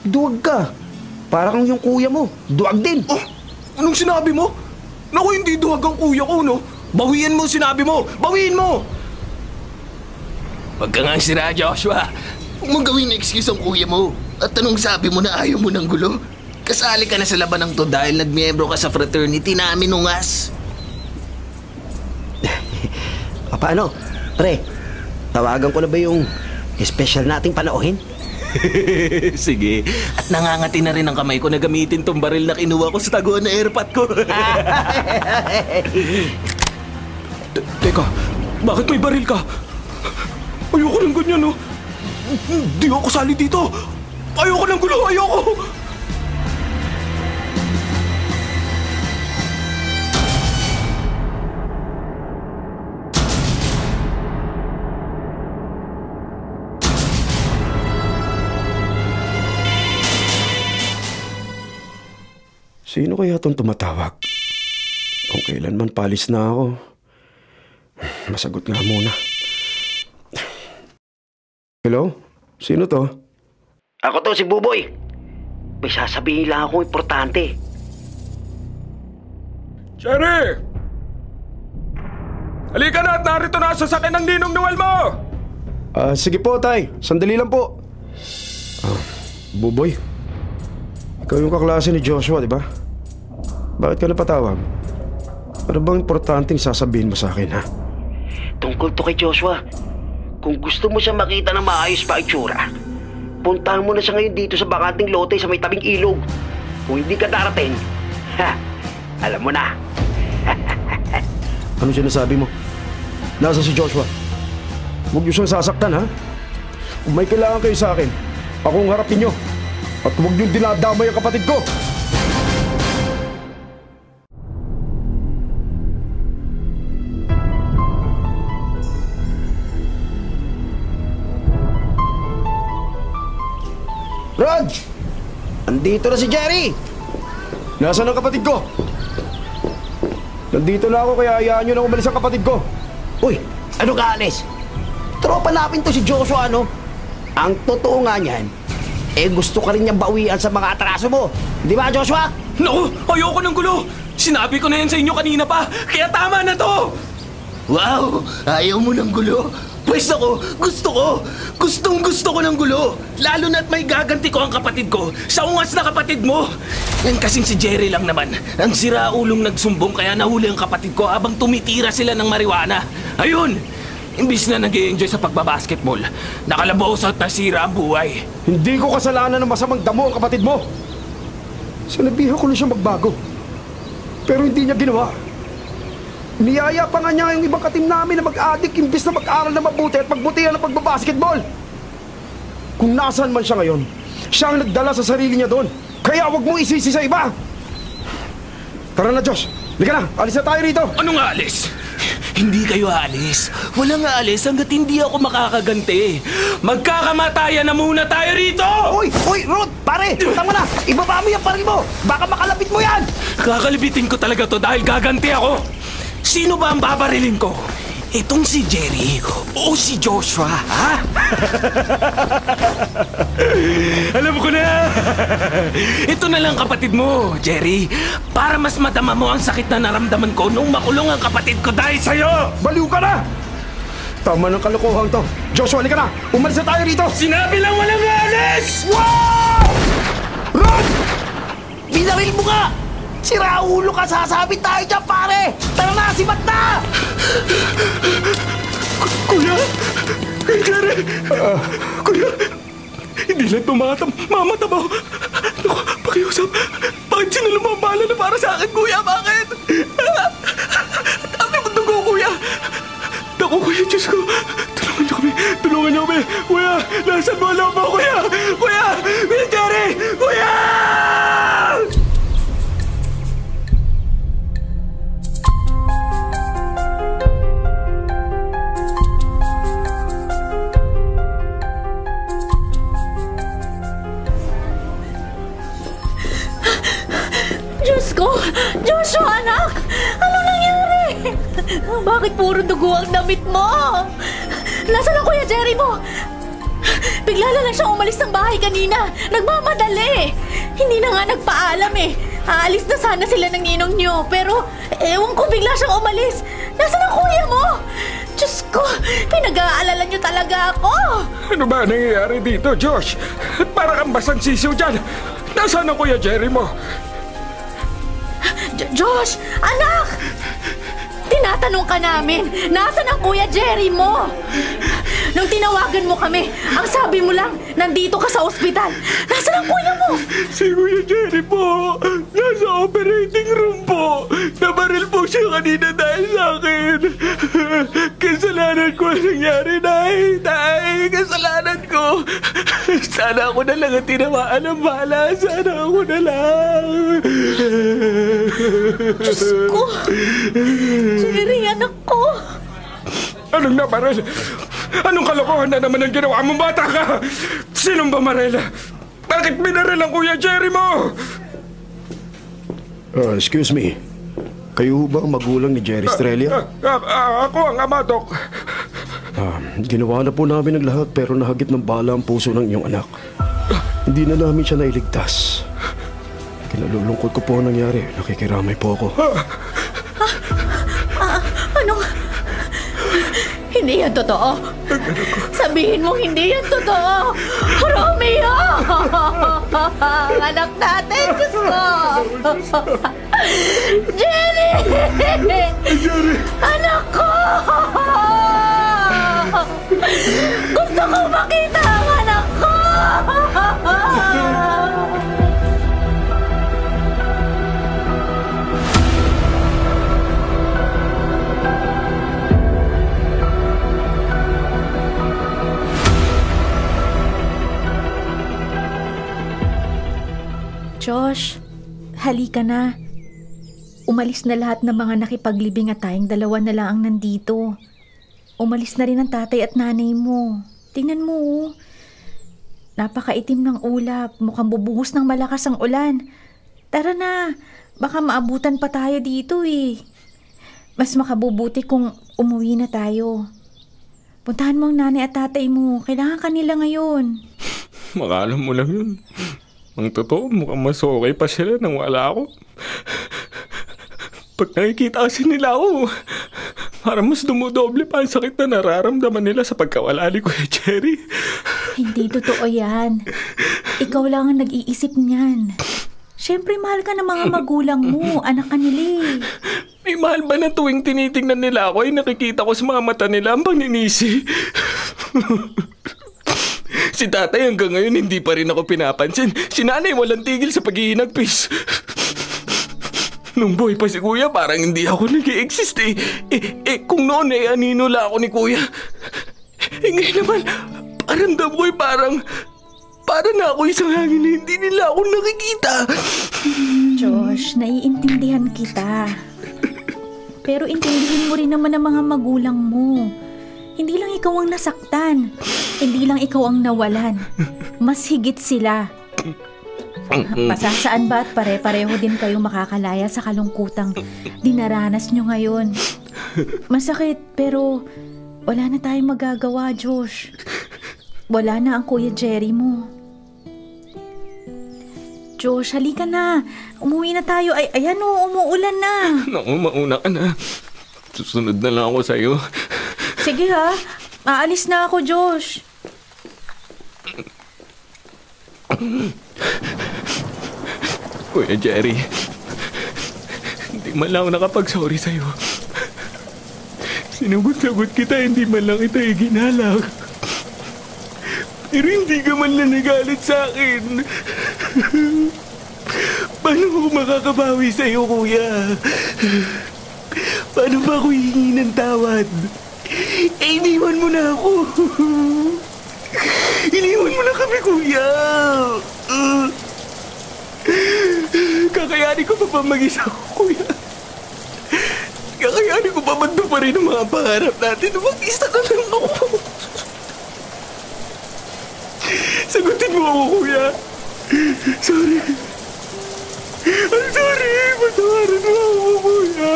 Duwag ka. Parang yung kuya mo, duwag din. Oh, anong sinabi mo? Naku, hindi duwag ang kuya ko, no? Bawiin mo sinabi mo! Bawiin mo! Huwag ka nga sira, Joshua. Huwag mong gawin na excuse ang kuya mo. At anong sabi mo na ayaw mo ng gulo? Kasali ka na sa labanang to dahil nagmiyembro ka sa fraternity namin ungas. Paano? Pre, tawagan ko na ba yung special nating panauhin? Sige. At nangangati na rin ang kamay ko na gamitin tong baril na kinuha ko sa taguan na airpot ko. Teka, bakit may baril ka? Ayoko ng ganyan, no? Di ako sali dito. Ayoko ng gulo, ayoko! Sino kaya itong tumatawag? Kung kailanman palis na ako. Masagot nga muna. Hello? Sino to? Ako to, si Buboy. May sasabihin lang akong importante. Jerry! Halika na at narito na sa sakin ng ninong Noel mo! Sige po, tay. Sandali lang po. Buboy. Ikaw yung kaklase ni Joshua, di ba? Bakit ka napatawag? Ano bang importanteng sasabihin mo sa akin, ha? Tungkol to kay Joshua. Kung gusto mo siya makita ng maayos pa itsura, puntahan mo na siya ngayon dito sa bakanting lote sa may tabing ilog. Kung hindi ka darating, alam mo na. Ano sinasabi mo? Nasa si Joshua? Huwag niyo siyang sasaktan, ha? Kung may kailangan kayo sa akin, akong harapin niyo. At huwag niyong dinadamay ang kapatid ko! Rog! Andito na si Jerry! Nasaan ang kapatid ko? Nandito na ako kaya hayaan niyo na umalis ang kapatid ko. Uy, ano ka, Alis? Tropa namin to si Joshua, ano? Ang totoo nga niyan, gusto ka rin niyang bawian sa mga atraso mo. Di ba, Joshua? Naku, ayoko ng gulo! Sinabi ko na yan sa inyo kanina pa, kaya tama na to! Wow! Ayaw mo ng gulo? Pwes ako, gustong gusto ko ng gulo. Lalo na't may gaganti ko ang kapatid ko sa ungas na kapatid mo. Yan kasing si Jerry lang naman. Ang siraulong nagsumbong kaya nahuli ang kapatid ko habang tumitira sila ng marijuana. Ayun! Imbis na nag-i-enjoy sa pagbabasketball, nakalabos at nasira ang buhay. Hindi ko kasalanan ng masamang damo ang kapatid mo. Sinabihan ko na siya magbago. Pero hindi niya ginawa. Niyaya pa nga niya yung ibang katim namin na mag-addict imbis na mag-aral na mabuti at magbutihan ng pagbabasketball. Kung nasaan man siya ngayon, siya ang nagdala sa sarili niya doon. Kaya wag mo isisi sa iba. Tara na, Josh. Liga na, alis na tayo rito. Anong alis? Hindi kayo aalis. Walang aalis hanggat hindi ako makakaganti. Magkakamatayan na muna tayo rito! Uy, Ruth! Pare! Tama na! Ibaba mo yung paril mo! Baka makalapit mo yan! Kakalibitin ko talaga to dahil gaganti ako. Sino ba ang babarilin ko? Itong si Jerry o si Joshua, ha? Alam ko na! Ito na lang kapatid mo, Jerry. Para mas madama mo ang sakit na naramdaman ko nung makulong ang kapatid ko dahil sa'yo! Baliw ka na! Tama ng kalokohan to. Joshua, halika na! Umalis na tayo rito! Sinabi lang walang alis! Wow! Run! Binaril mo nga! Sira ulo ka, sasabit tayo dyan, pare! Tara na, sibat na! Kuya! Jerry! Kuya! Hindi lang mamatabaw. Naku, pakiusap. Bakit sino lumamala na para sa akin, kuya? Bakit? Dami mong dugo, kuya! Naku, kuya, Diyos ko! Tulungan niyo kami! Kuya! Nasaan mo alam mo, kuya? Kuya! Kuya Jerry! Kuya! Diyos ko! Bakit puro dugo ang damit mo? Nasaan ang Kuya Jerry mo? Bigla na lang siyang umalis ng bahay kanina. Nagmamadali. Hindi na nga nagpaalam eh. Aalis na sana sila ng ninong niyo. Pero ewan ko, bigla siyang umalis. Nasaan ang kuya mo? Diyos ko, pinag-aalala niyo talaga ako. Ano ba nangyayari dito, Josh? At para kang basang sisiw dyan. Nasaan ang Kuya Jerry mo? Josh, anak! Tinatanong ka namin, nasaan ang Kuya Jerry mo? Nung tinawagan mo kami, ang sabi mo lang, nandito ka sa ospital. Nasaan ang kuya mo? Si Kuya Jerry po, nasa operating room po. Nabaril po siya kanina dahil sa akin. Kasalanan ko ang nangyari, Nay. Kasalanan ko. Sana ako na lang ang tinamaan ng bala. Sana ako na lang. Diyos ko. Jerry, anak ko. Anong nabaril? Anong kalokohan na naman ang ginawa mong bata ka? Sinong bamaril? Bakit binaril ang Kuya Jerry mo? Excuse me. Kayo ba ang magulang ni Jerry Estrella? Ako ang ama, Dok. Ginawa na po namin ang lahat pero nahagip ng bala ang puso ng iyong anak. Hindi na namin siya nailigtas. Kinalulungkot ko po ang nangyari. Nakikiramay po ako. Anong... Hindi yan totoo. Sabihin mo hindi yan totoo. Romeo! Anak natin, Diyos ko! Jerry! Anak ko! Gusto ko makita ang anak ko! Josh, halika na. Umalis na lahat ng mga nakipaglibing at tayong dalawa na lang ang nandito. Umalis na rin ang tatay at nanay mo. Tingnan mo, oh. Napakaitim ng ulap. Mukhang bubuhos ng malakas ang ulan. Tara na, baka maabutan pa tayo dito eh. Mas makabubuti kung umuwi na tayo. Puntahan mo ang nanay at tatay mo. Kailangan kanila ngayon. Makalam mo lang yun. Ang totoo, mukhang mas okay pa sila nang wala ako. Pag nakikita kasi nila ako, parang mas dumudoble pa ang sakit na nararamdaman nila sa pagkawala ni Kuya Jerry. Hindi totoo yan. Ikaw lang ang nag-iisip niyan. Siyempre, mahal ka ng mga magulang mo. Anak ka nila eh. May mahal ba na tuwing tinitingnan nila ako ay nakikita ko sa mga mata nila ang pagninisi? Si tatay hanggang ngayon hindi pa rin ako pinapansin. Si nanay walang tigil sa paghihinagpis. Nung buhay pa si kuya parang hindi ako nag-i-exist eh. Kung noon ay anino lang ako ni kuya. Ngayon naman paramdam ko ay parang na ako isang hangin na hindi nila ako nakikita. Josh, naiintindihan kita. Pero intindihin mo rin naman ang mga magulang mo. Hindi lang ikaw ang nasaktan. Hindi lang ikaw ang nawalan. Mas higit sila. Pasasaan ba at pare-pareho din kayo makakalaya sa kalungkutang dinaranas nyo ngayon? Masakit pero wala na tayong magagawa, Josh. Wala na ang Kuya Jerry mo. Josh, halika na. Umuwi na tayo. Ayan o, umuulan na. Naku, mauna ka na. Susunod na lang ako sa'yo. Sige ha, aalis na ako, Josh. Kuya Jerry, hindi man lang ako nakapag-sorry sa'yo. Sinagot-sagot kita, hindi man lang kita iginalag. Pero hindi ka man lang nagalit sa akin. Paano ako makakabawi sa'yo, kuya? Paano ba ako hihingi ng tawad? Iniwan mo na ako. Iniwan mo na kami, kuya. Kakayanin ko pa ba mag-isa ko, kuya? Kakayanin ko pa pa rin ang mga pangarap natin. Mag-isa ka lang ako. Sagutin mo ako, kuya. Sorry. I'm sorry. Patawarin mo ako, kuya.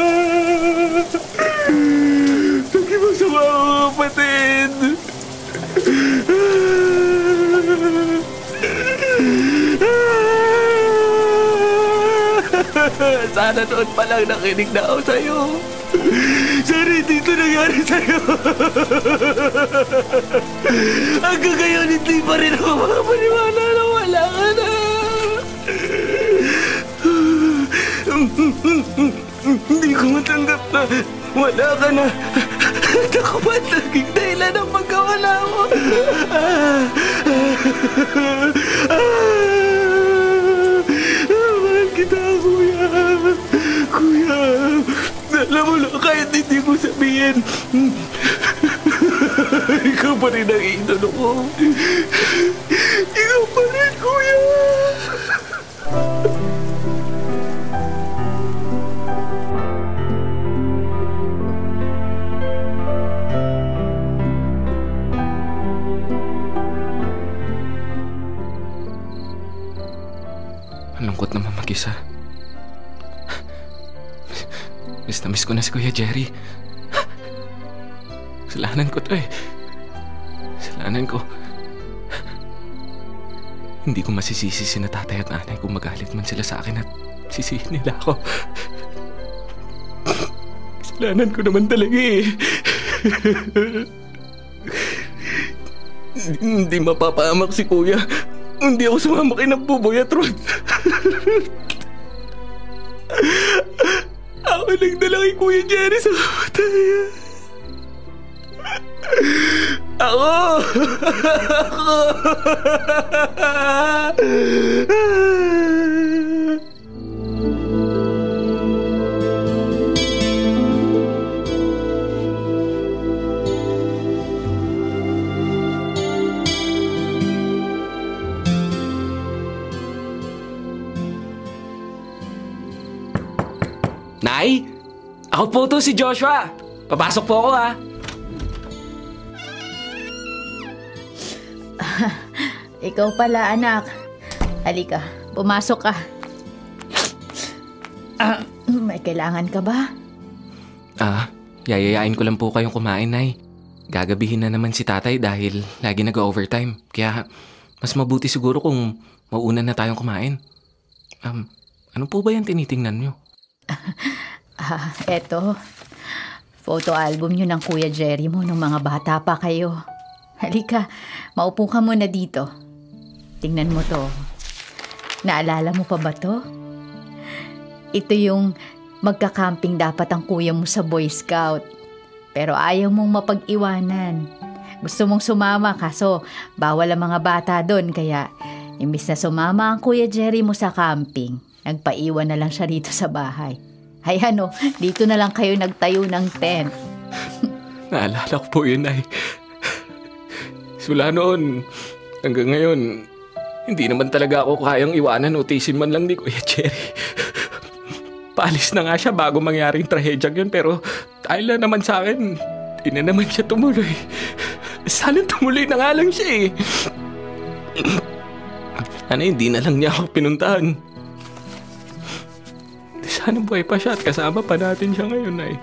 kapatid. Sana noon pa lang nakinig na ako sa'yo. Sana hindi ito nangyari sa'yo. Hanggang ngayon, hindi pa rin ako makapaniwala na wala ka na. Hindi ko matanggap na wala ka na. At ako ba't naging dahilan ng pagkawala mo? Mahal kita, kuya. Kuya, alam mo lang, kahit hindi mo sabihin, ikaw pa rin ang idolo ko. Ikaw pa rin, kuya. Ang lungkot naman mag-isa. Miss na miss ko na si Kuya Jerry. Kasalanan ko to eh. Kasalanan ko. Hindi ko masisisi si na tatay at nanay kung magalit man sila sa akin at sisihin nila ako. Kasalanan ko naman talaga eh. Hindi mapapahamak si Kuya. Hindi ako sumama kay Buboy at Rod. Ako nagdala kay Kuya Jerry sa kamatayan. Ako! Nay, ako po to si Joshua. Papasok po ako ha. Ikaw pala, anak. Halika, pumasok ka. May kailangan ka ba? Yayayain ko lang po kayong kumain, Nay. Gagabihin na naman si tatay dahil lagi nag-overtime. Kaya mas mabuti siguro kung mauuna na tayong kumain. Ano po ba yan tinitingnan nyo? Eto. Photo album nyo ng Kuya Jerry mo nung mga bata pa kayo. Halika, maupo ka muna dito. Tingnan mo to. Naalala mo pa ba to? Ito yung magka-camping dapat ang kuya mo sa Boy Scout. Pero ayaw mong mapag-iwanan. Gusto mong sumama kaso bawal ang mga bata doon kaya imbis na sumama ang Kuya Jerry mo sa camping, nagpaiwan na lang siya rito sa bahay. Ay dito na lang kayo nagtayo ng tent. Naalala ko po yun, Nay. Simula noon, hanggang ngayon, hindi naman talaga ako kayang iwanan o tiisin man lang ni Kuya Jerry. Paalis na nga siya bago mangyaring trahedyang yun pero dahil na naman sa akin, hindi na naman siya tumuloy. Sana tumuloy na nga lang siya eh. Sana hindi na lang niya ako pinuntahan. Sana buhay pa siya at kasama pa natin siya ngayon, Nay.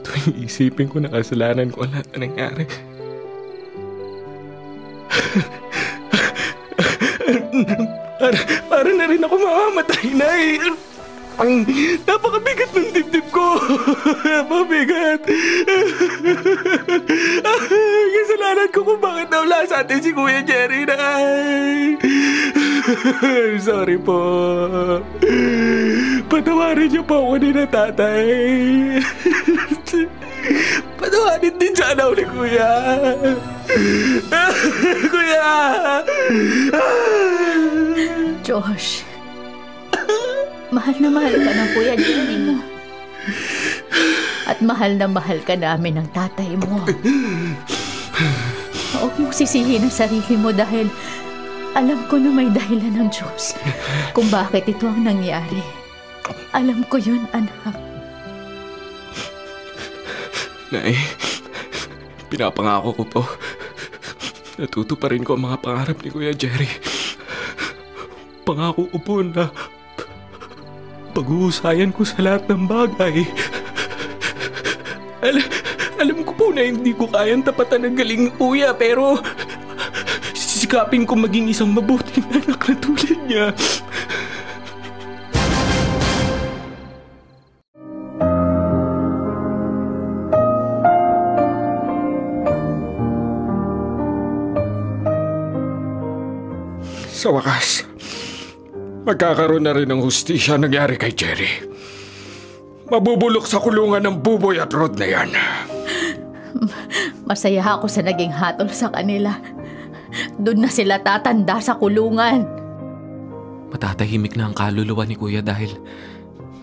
Tuwing isipin ko na kasalanan ko lahat na nangyari. Para na rin ako mamamatay, Nay. Napakabigat ng dibdib ko. Napakabigat. Kasalanan ko kung bakit nawala sa atin si Kuya Jerry, Nay. Sorry po. Patawarin niyo po ako ni na tatay. Patawarin din sana ulit, Kuya. Kuya! Josh, mahal na mahal ka ng Kuya Jerry mo. At mahal na mahal ka namin ng tatay mo. Huwag mong sisihin ang sarili mo dahil alam ko na may dahilan ng Diyos kung bakit ito ang nangyari. Alam ko yun, anak. Nay, pinapangako ko po. Natutuparin ko ang mga pangarap ni Kuya Jerry. Pangako ko po na pag-uusayan ko sa lahat ng bagay. Alam ko po na hindi ko kayang tapatan ng galing kuya, pero sisikapin ko maging isang mabuting anak na tulad niya. Sa wakas, magkakaroon na rin ng hustisya nangyari kay Jerry. Mabubulok sa kulungan ng Buboy at Rod na yan. Masaya ako sa naging hatol sa kanila. Doon na sila tatanda sa kulungan. Matatahimik na ang kaluluwa ni Kuya dahil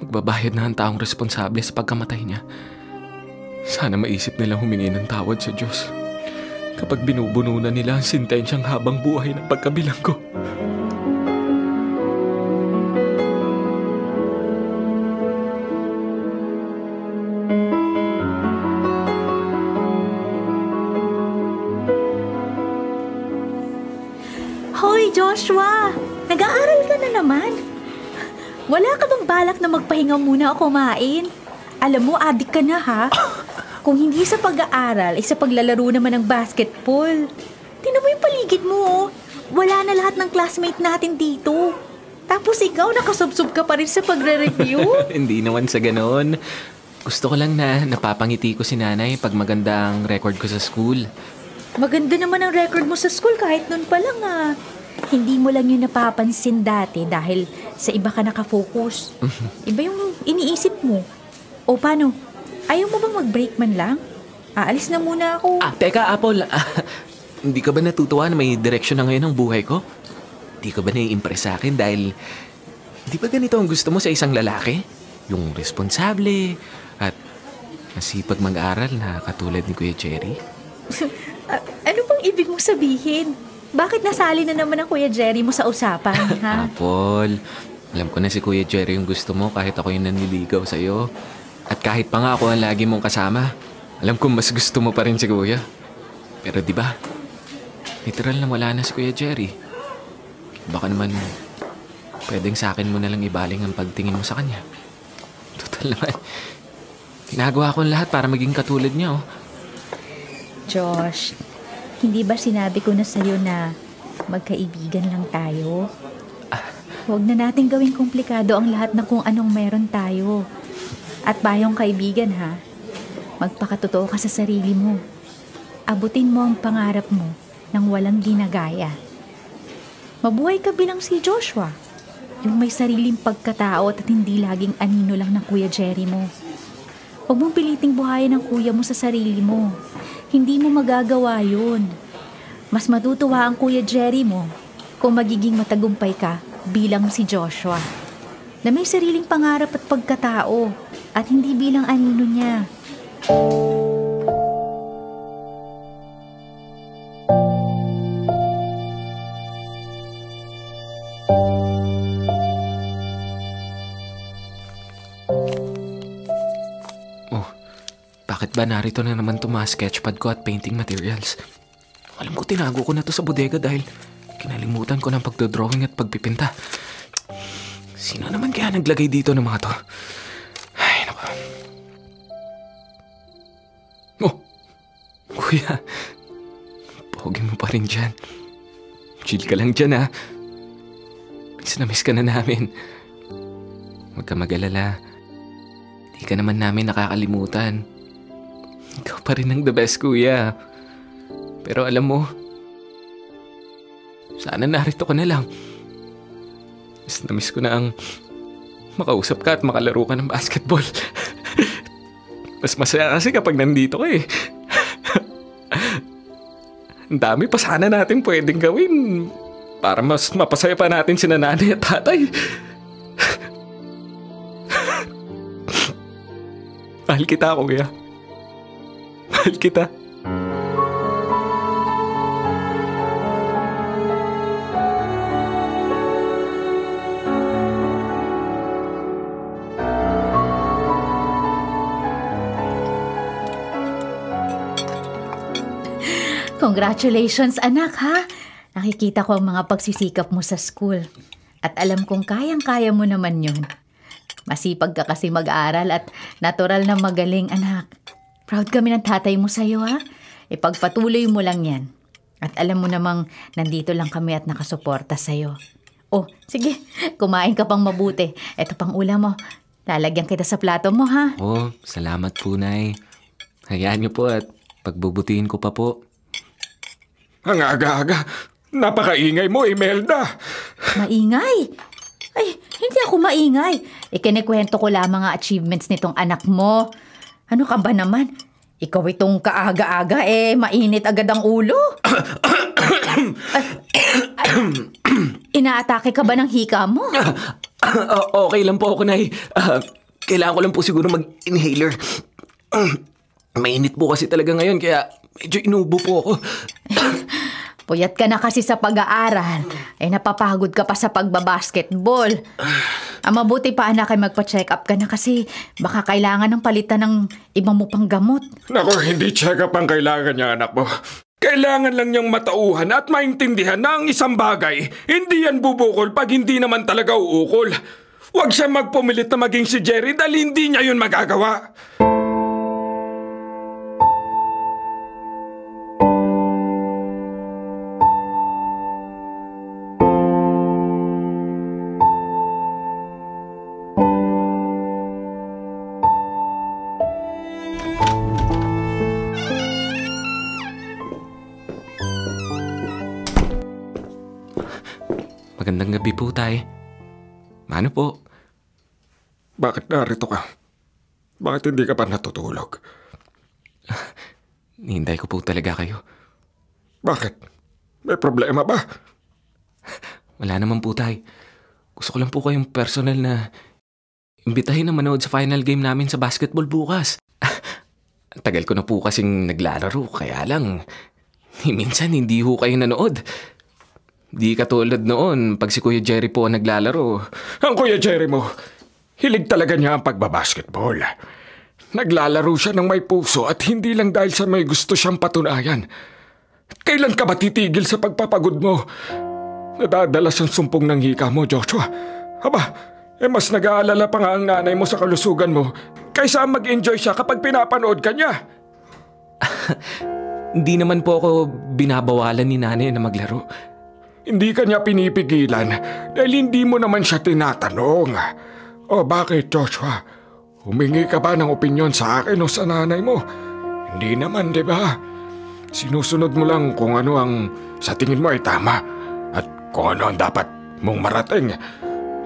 magbabayad na ang taong responsable sa pagkamatay niya. Sana maisip nilang humingi ng tawad sa Diyos kapag binubuno na nila ang sentensyang habang buhay ng pagkabilang ko. Hoy, Joshua! Nag-aaral ka na naman. Wala ka bang balak na magpahinga muna o kumain? Alam mo, adik ka na ha? Kung hindi sa pag-aaral, sa paglalaro naman ng basketball. Tingnan mo yung paligid mo, oh. Wala na lahat ng classmate natin dito. Tapos ikaw, nakasubsob ka pa rin sa pagre-review? Hindi naman sa ganon. Gusto ko lang na napapangiti ko si nanay pag maganda ang record ko sa school. Maganda naman ang record mo sa school kahit nun pa lang ah. Hindi mo lang yun napapansin dati dahil sa iba ka nakafocus. Iba yung iniisip mo. O paano? Ayaw mo bang mag-break man lang? Aalis na muna ako. Teka, Apple. Hindi ka ba natutuwa na may direksyon na ngayon ang buhay ko? Hindi ka ba nai-impress sa akin dahil di ba ganito ang gusto mo sa isang lalaki? Yung responsable at masipag mag-aral na katulad ni Kuya Jerry? Ano bang ibig mong sabihin? Bakit nasali na naman ang Kuya Jerry mo sa usapan, ha? Apple, alam ko na si Kuya Jerry yung gusto mo kahit ako yung nanliligaw sa'yo. At kahit pa nga ako ang lagi mong kasama, alam ko mas gusto mo pa rin si Kuya. Pero di ba, literal na wala na si Kuya Jerry. Baka naman, pwedeng sa akin mo na lang ibaling ang pagtingin mo sa kanya. Total naman, ginagawa ko lahat para maging katulad niya, oh. Josh, hindi ba sinabi ko na sa'yo na magkaibigan lang tayo? Huwag na natin gawing komplikado ang lahat na kung anong meron tayo. At bayong kaibigan ha, magpakatotoo ka sa sarili mo. Abutin mo ang pangarap mo nang walang ginagaya. Mabuhay ka bilang si Joshua, yung may sariling pagkatao at hindi laging anino lang ng Kuya Jerry mo. Huwag mong piliting buhayin ang kuya mo sa sarili mo. Hindi mo magagawa yun. Mas matutuwa ang Kuya Jerry mo kung magiging matagumpay ka bilang si Joshua, na may sariling pangarap at pagkatao at hindi bilang anino niya. Bakit ba narito na naman itong mga sketchpad ko at painting materials? Alam ko tinago ko na to sa bodega dahil kinalimutan ko ng pagdodrawing at pagpipinta. Sino naman kaya naglagay dito ng mga to? Ay, naku. Oh, Kuya. Pogi mo pa rin dyan. Chill ka lang dyan, ha? Miss na miss ka na namin. Huwag ka mag-alala. Di ka naman namin nakakalimutan. Ikaw pa rin ang the best, Kuya. Pero alam mo, sana narito ka na lang. Miss na miss ko na ang makausap ka at makalaro ka ng basketball. Mas masaya kasi kapag nandito ka eh. Ang dami pa sana natin pwedeng gawin para mas mapasaya pa natin si nanay at tatay. Mahal kita, Kuya. Mahal kita. Congratulations, anak, ha? Nakikita ko ang mga pagsisikap mo sa school. At alam kong kayang-kaya mo naman yun. Masipag ka kasi mag-aral at natural na magaling, anak. Proud kami ng tatay mo sa'yo, ha? Ipagpatuloy mo lang yan. At alam mo namang nandito lang kami at nakasuporta sa'yo. Oh, sige, kumain ka pang mabuti. Ito pang ulam mo. Lalagyan kita sa plato mo, ha? Oh, salamat po, Nay. Hayaan niyo po at pagbubutihin ko pa po. Ang aga-aga. Napakaingay mo, Imelda. Maingay? Ay, hindi ako maingay. Ikinikwento ko lamang ang achievements nitong anak mo. Ano ka ba naman? Ikaw itong kaaga-aga, mainit agad ang ulo. Inaatake ka ba ng hika mo? Okay lang po ako, Nay. Kailangan ko lang po siguro mag-inhaler. Mainit po kasi talaga ngayon, kaya medyo inubo po ako. Puyat ka na kasi sa pag-aaral. Napapagod ka pa sa pagbabasketball. Mabuti pa anak ay magpa-check up ka na kasi baka kailangan ng palitan ng ibang mo pang gamot. Naku, hindi check up ang kailangan niya, anak mo. Kailangan lang niyang matauhan at maintindihan na ang isang bagay, hindi yan bubukol pag hindi naman talaga uukol. Huwag siya magpumilit na maging si Jerry dahil hindi niya yun magagawa. Magandang gabi po, Tay. Ano po? Bakit narito ka? Bakit hindi ka pa natutulog? Nihintay ko po talaga kayo. Bakit? May problema ba? Wala naman po, Tay. Gusto ko lang po kayong personal na imbitahin na manood sa final game namin sa basketball bukas. Ang tagal ko na po kasing naglalaro, kaya lang minsan hindi ho kayo nanood. Di katulad noon pag si Kuya Jerry po ang naglalaro. Ang Kuya Jerry mo, hilig talaga niya ang pagbabasketball. Naglalaro siya ng may puso at hindi lang dahil sa may gusto siyang patunayan. Kailan ka ba titigil sa pagpapagod mo? Nadadalas ang sumpong ng hika mo, Joshua. Aba, mas nag-aalala pa nga ang nanay mo sa kalusugan mo kaysa mag-enjoy siya kapag pinapanood ka niya. Hindi naman po ako binabawalan ni nanay na maglaro. Hindi ka niya pinipigilan dahil hindi mo naman siya tinatanong. O bakit, Joshua? Humingi ka ba ng opinyon sa akin o sa nanay mo? Hindi naman, di ba? Sinusunod mo lang kung ano ang sa tingin mo ay tama at kung ano ang dapat mong marating.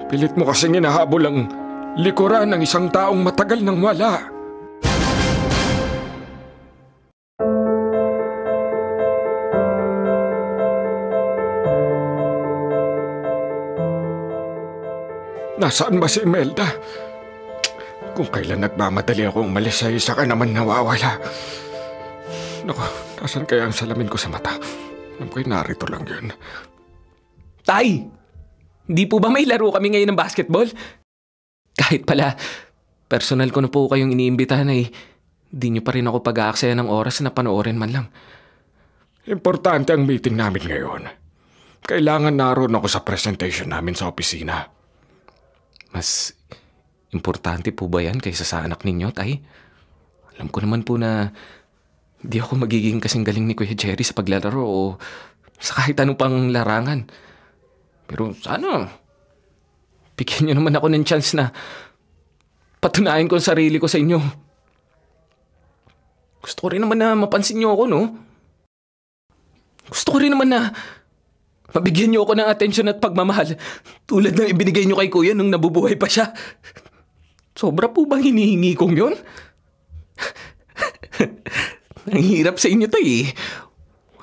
Pilit mo kasing hinahabol ang likuran ng isang taong matagal nang wala. Nasaan ba si Imelda? Kung kailan nagmamadali akong umalis ay isa ka naman nawawala. Naku, nasan kaya ang salamin ko sa mata? Alam ko'y narito lang yun. Tay! Hindi po ba may laro kami ngayon ng basketball? Kahit pala, personal ko na po kayong iniimbitahan ay di nyo pa rin ako pag-aaksaya ng oras na panoorin man lang. Importante ang meeting namin ngayon. Kailangan naroon ako sa presentation namin sa opisina. Mas importante po ba yan kaysa sa anak ninyo, Tay? Alam ko naman po na di ako magiging kasing galing ni Kuya Jerry sa paglalaro o sa kahit anong pang larangan. Pero sana, bigyan niyo naman ako ng chance na patunayan ko ang sarili ko sa inyo. Gusto ko rin naman na mapansin niyo ako, no? Gusto ko rin naman na mabigyan niyo ako ng atensyon at pagmamahal tulad ng ibinigay niyo kay Kuya nung nabubuhay pa siya. Sobra po bang hinihingi kong yun? Ang hirap sa inyo to eh.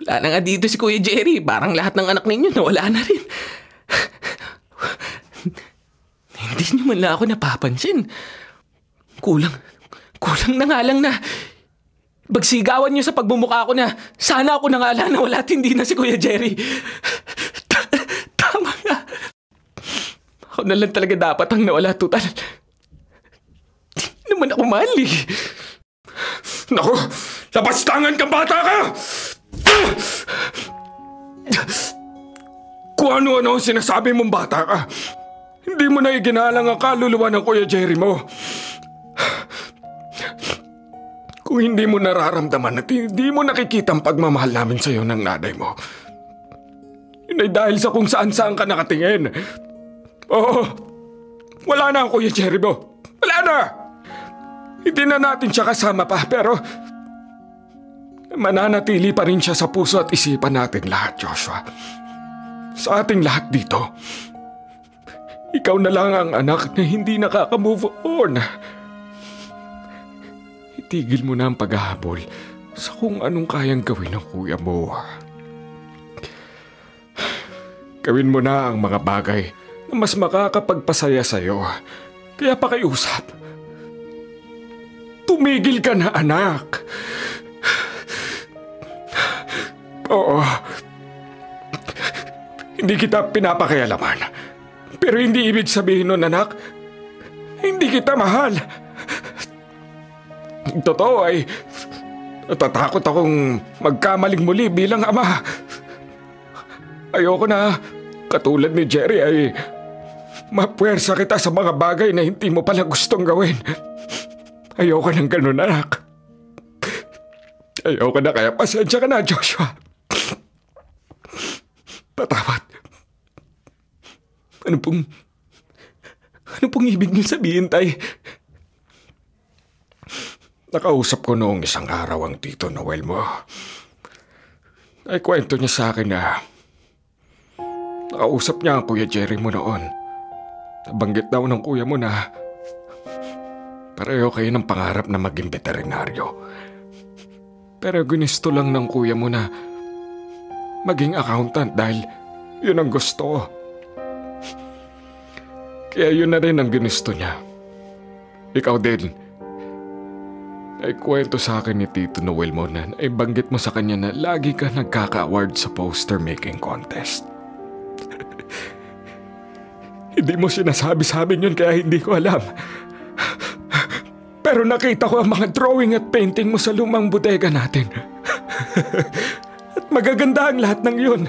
Wala na nga dito si Kuya Jerry. Parang lahat ng anak ninyo nawala na rin. Hindi niyo man lang ako napapansin. Kulang na nga lang na bagsigawan niyo sa pagbumuka ko na sana ako na nga lang nawala at hindi na si Kuya Jerry. Tama nga. Ako na lang talaga dapat ang nawala total. Hindi naman ako mali. Naku! Lapastangan kang bata ka! Kung ano-ano ang sinasabi mong bata ka, hindi mo na iginalang ang kaluluwa ng Kuya Jerry mo. Kung hindi mo nararamdaman at hindi mo nakikita ang pagmamahal namin sa'yo ng nanay mo, yun ay dahil sa kung saan-saan ka nakatingin. Oo, wala na ang Kuya Jerry mo. Wala na! Hindi na natin siya kasama pa, pero mananatili pa rin siya sa puso at isipan natin lahat, Joshua. Sa ating lahat dito, ikaw na lang ang anak na hindi nakaka-move on. Itigil mo na ang paghahabol sa kung anong kayang gawin ng kuya mo. Gawin mo na ang mga bagay na mas makakapagpasaya sa'yo. Kaya pakiusap. Tumigil ka na, anak. Oo. Hindi kita pinapakialaman. Pero hindi ibig sabihin nun, anak, hindi kita mahal. Totoo ay natatakot akong magkamaling muli bilang ama. Ayoko na, katulad ni Jerry, ay mapuwersa kita sa mga bagay na hindi mo pala gustong gawin. Ayoko ng ganun, anak. Ayoko na, kaya pasensya ka na, Joshua. Patawad. Ano pong ibig niyo sabihin, Tay? Nakausap ko noong isang araw ang Tito Noel mo. Ay kwento niya sa akin na nakausap niya ang Kuya Jerry mo noon. Nabanggit daw ng kuya mo na pareho kayo ng pangarap na maging veterinaryo. Pero ginusto lang ng kuya mo na maging accountant dahil yun ang gusto ko. Kaya yun na rin ang ginusto niya. Ikaw din. Ay kwento sa akin ni Tito Noel mo na ay banggit mo sa kanya na lagi ka nagkaka-award sa poster making contest. Hindi mo sinasabi sa amin yun kaya hindi ko alam. Pero nakita ko ang mga drawing at painting mo sa lumang bodega natin. At magaganda ang lahat ng yun.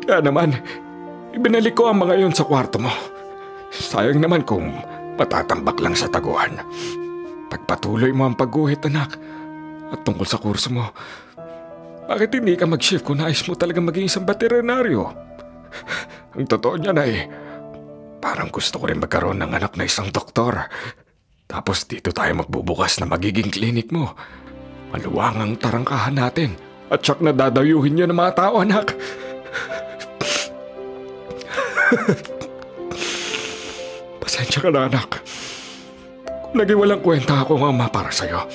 Kaya naman, ibinalik ko ang mga yun sa kwarto mo. Sayang naman kung matatambak lang sa taguan. Pagpatuloy mo ang pagguhit, anak. At tungkol sa kurso mo, bakit hindi ka mag-shift kung nais mo talaga maging isang veterinaryo? Ang totoo niyan ay, parang gusto ko rin magkaroon ng anak na isang doktor. Tapos dito tayo magbubukas na magiging klinik mo. Maluwang ang tarangkahan natin. At siyak na dadayuhin niyo ng mga tao, anak. Pasensya ka na, anak. Kung naging walang kwenta ako ng ama para sa'yo,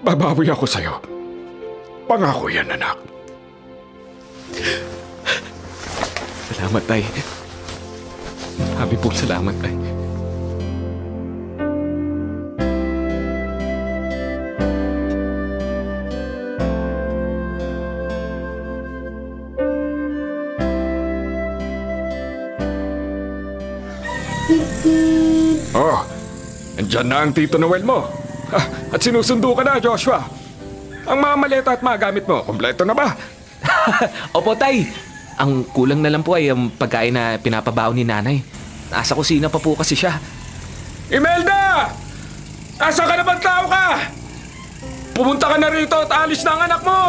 babawi ako sa'yo. Pangako yan, anak. Salamat, Tay. Happy pong salamat, Tay. Oh, andyan na ang Tito Noel mo. At sinusundo ka na, Joshua. Ang mga maleta at mga gamit mo, kompleto na ba? Opo, Tay. Ang kulang na lang po ay ang pagkain na pinapabaon ni nanay. Nasa kusina pa po kasi siya. Imelda! Asa ka na bang tao ka? Pumunta ka na rito at alis na ang anak mo!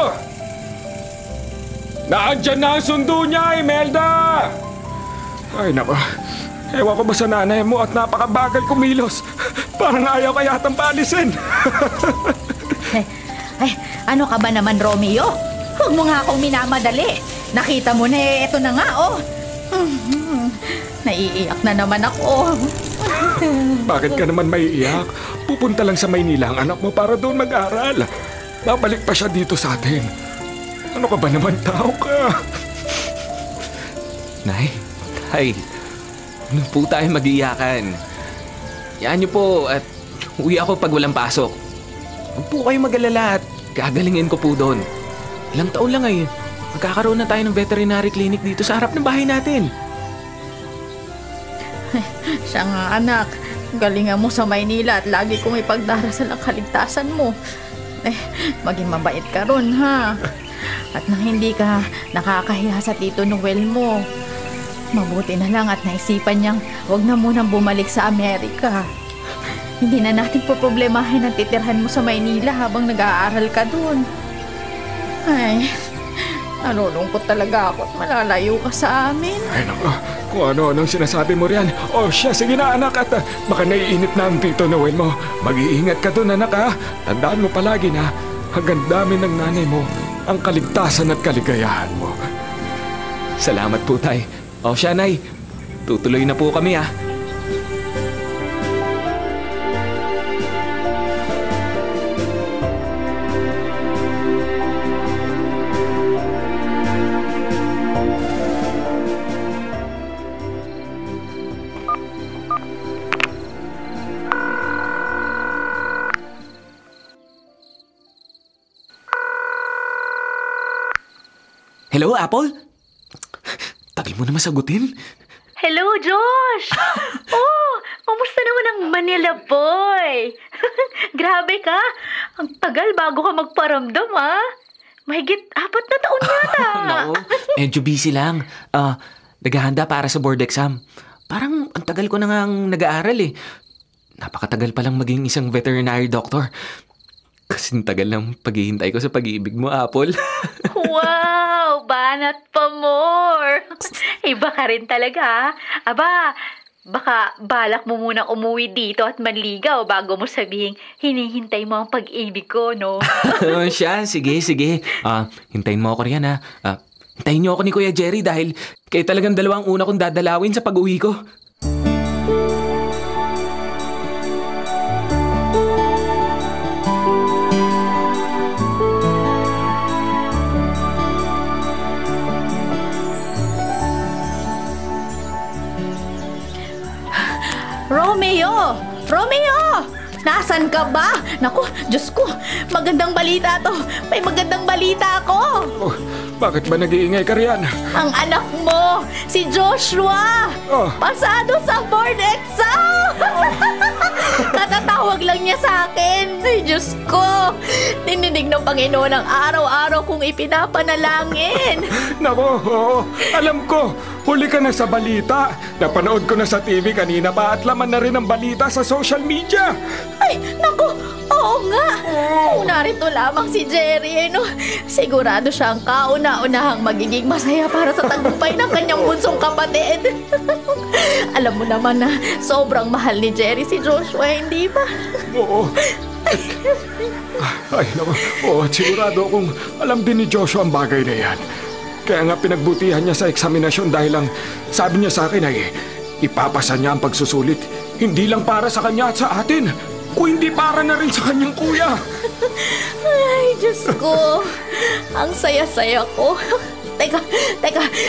Naandyan na ang sundo niya, Imelda! Ay, nako. Ewan ko ba sa nanay mo at napakabagal kumilos. Parang ayaw ka yatang paalisin. Ay, ano ka ba naman, Romeo? Huwag mo nga akong minamadali. Nakita mo na eto na nga, oh. Naiiyak na naman ako. Bakit ka naman maiiyak? Pupunta lang sa Maynila ang anak mo para doon mag-aral. Babalik pa siya dito sa atin. Ano ka ba naman, tao ka? Nay, Tay, ano po tayo mag-iiyakan? Yan niyo po at uwi ako pag walang pasok. Huwag po kayo mag-alala at gagalingin ko po doon. Ilang taon lang ay magkakaroon na tayo ng veterinary clinic dito sa harap ng bahay natin. Siya nga, anak. Galingan mo sa Maynila at lagi kong ipagdarasal ang kaligtasan mo. Maging mabait ka ron, ha? At nang hindi ka nakakahiya sa Tito Noel mo, mabuti na lang at naisipan niyang huwag na munang bumalik sa Amerika. hindi na natin poproblemahin ang titirhan mo sa Maynila habang nag-aaral ka doon. Ay, nalulungkot talaga ako at malalayo ka sa amin. Ay naku, kung ano-anong sinasabi mo riyan. O siya, sige na anak at baka naiinip na ang Tito Noel mo. Mag-iingat ka doon anak ha. Tandaan mo palagi na hanggang dami ng nanay mo ang kaligtasan at kaligayahan mo. Salamat po, Tay. O siya, Nay. Tutuloy na po kami, Hello, Apple? Tagal mo naman sagutin. Hello, Josh! Oh, kamusta naman ang Manila boy? Grabe ka! Ang tagal bago ka magparamdam, Mahigit 4 na taon yata. No, medyo busy lang. Naghahanda para sa board exam. Parang ang tagal ko na nga nag-aaral eh. Napakatagal palang maging isang veterinary doctor. Kasing tagal ng paghihintay ko sa pag-ibig mo, Apple. Wow! Banat pa more! Iba ka rin talaga, Aba, baka balak mo muna umuwi dito at manligaw bago mo sabihin hinihintay mo ang pag-ibig ko, no? Siya, sige. Hintayin mo ako riyan, hintayin niyo ako ni Kuya Jerry dahil kayo talagang dalawang una kong dadalawin sa pag-uwi ko. Romeo! Nasaan ka ba? Naku, Diyos ko, magandang balita to. May magandang balita ako. Oh, bakit ba nag-iingay ka riyan? Ang anak mo, si Joshua, pasado sa board exam. Katatawag lang niya sa akin. Ay, Diyos ko, dinidig ng Panginoon ang araw-araw kong ipinapanalangin. Nako, alam ko. Huli ka na sa balita. Napanood ko na sa TV kanina pa at laman na rin ang balita sa social media. Ay, naku, oo nga. Kung narito lamang si Jerry, no? Sigurado siya ang kauna-unahang magiging masaya para sa tagumpay ng kanyang bunsong kapatid. Alam mo naman na sobrang mahal ni Jerry si Joshua, hindi ba? Oo. Ay, naku. Oo, sigurado akong alam din ni Joshua ang bagay na yan. Kaya nga pinagbutihan niya sa eksaminasyon dahil lang sabi niya sa akin ay ipapasa niya ang pagsusulit hindi lang para sa kanya at sa atin, kundi para na rin sa kanyang kuya. Ay, Diyos ko. Ang saya-saya ko. Teka,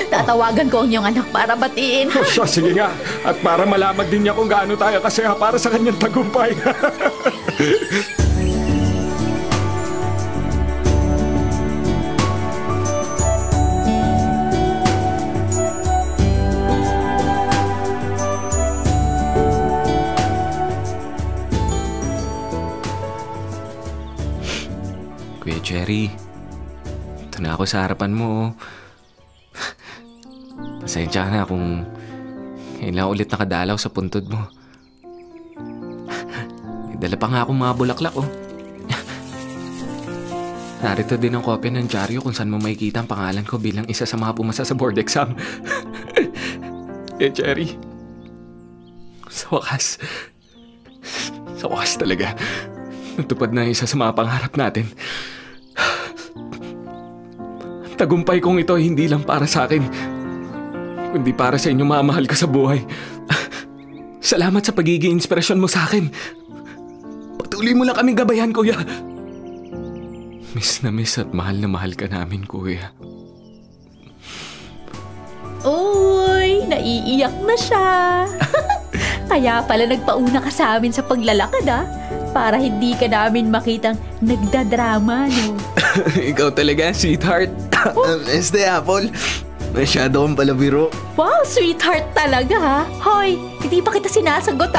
tatawagan ko ang iyong anak para batiin. Oh, siya, sige nga. At para malaman din niya kung gaano tayo kasaya para sa kanyang tagumpay. Kuya Jerry, ito na ako sa harapan mo. Pasensya ka na kung ngayon lang ulit nakadalaw sa puntod mo. May dala pa nga akong mga bulaklak, Narito din ang kopya ng dyaryo kung saan mo makikita ang pangalan ko bilang isa sa mga pumasa sa board exam. Kuya Jerry, sa wakas talaga, natupad na isa sa mga pangarap natin. Tagumpay kong ito hindi lang para sa akin, kundi para sa inyo mga mahal ko sa buhay. Salamat sa pagiging inspirasyon mo sa akin. Patuloy mo lang kaming gabayan, Kuya. Miss na miss at mahal na mahal ka namin, Kuya. Uy, naiiyak na siya. Kaya pala nagpauna ka sa amin sa paglalakad, para hindi ka namin makitang nagdadrama, no? Ikaw talaga, sweetheart. Apple, masyado kang palabiro. Wow, sweetheart talaga, Hoy, hindi pa kita sinasagot,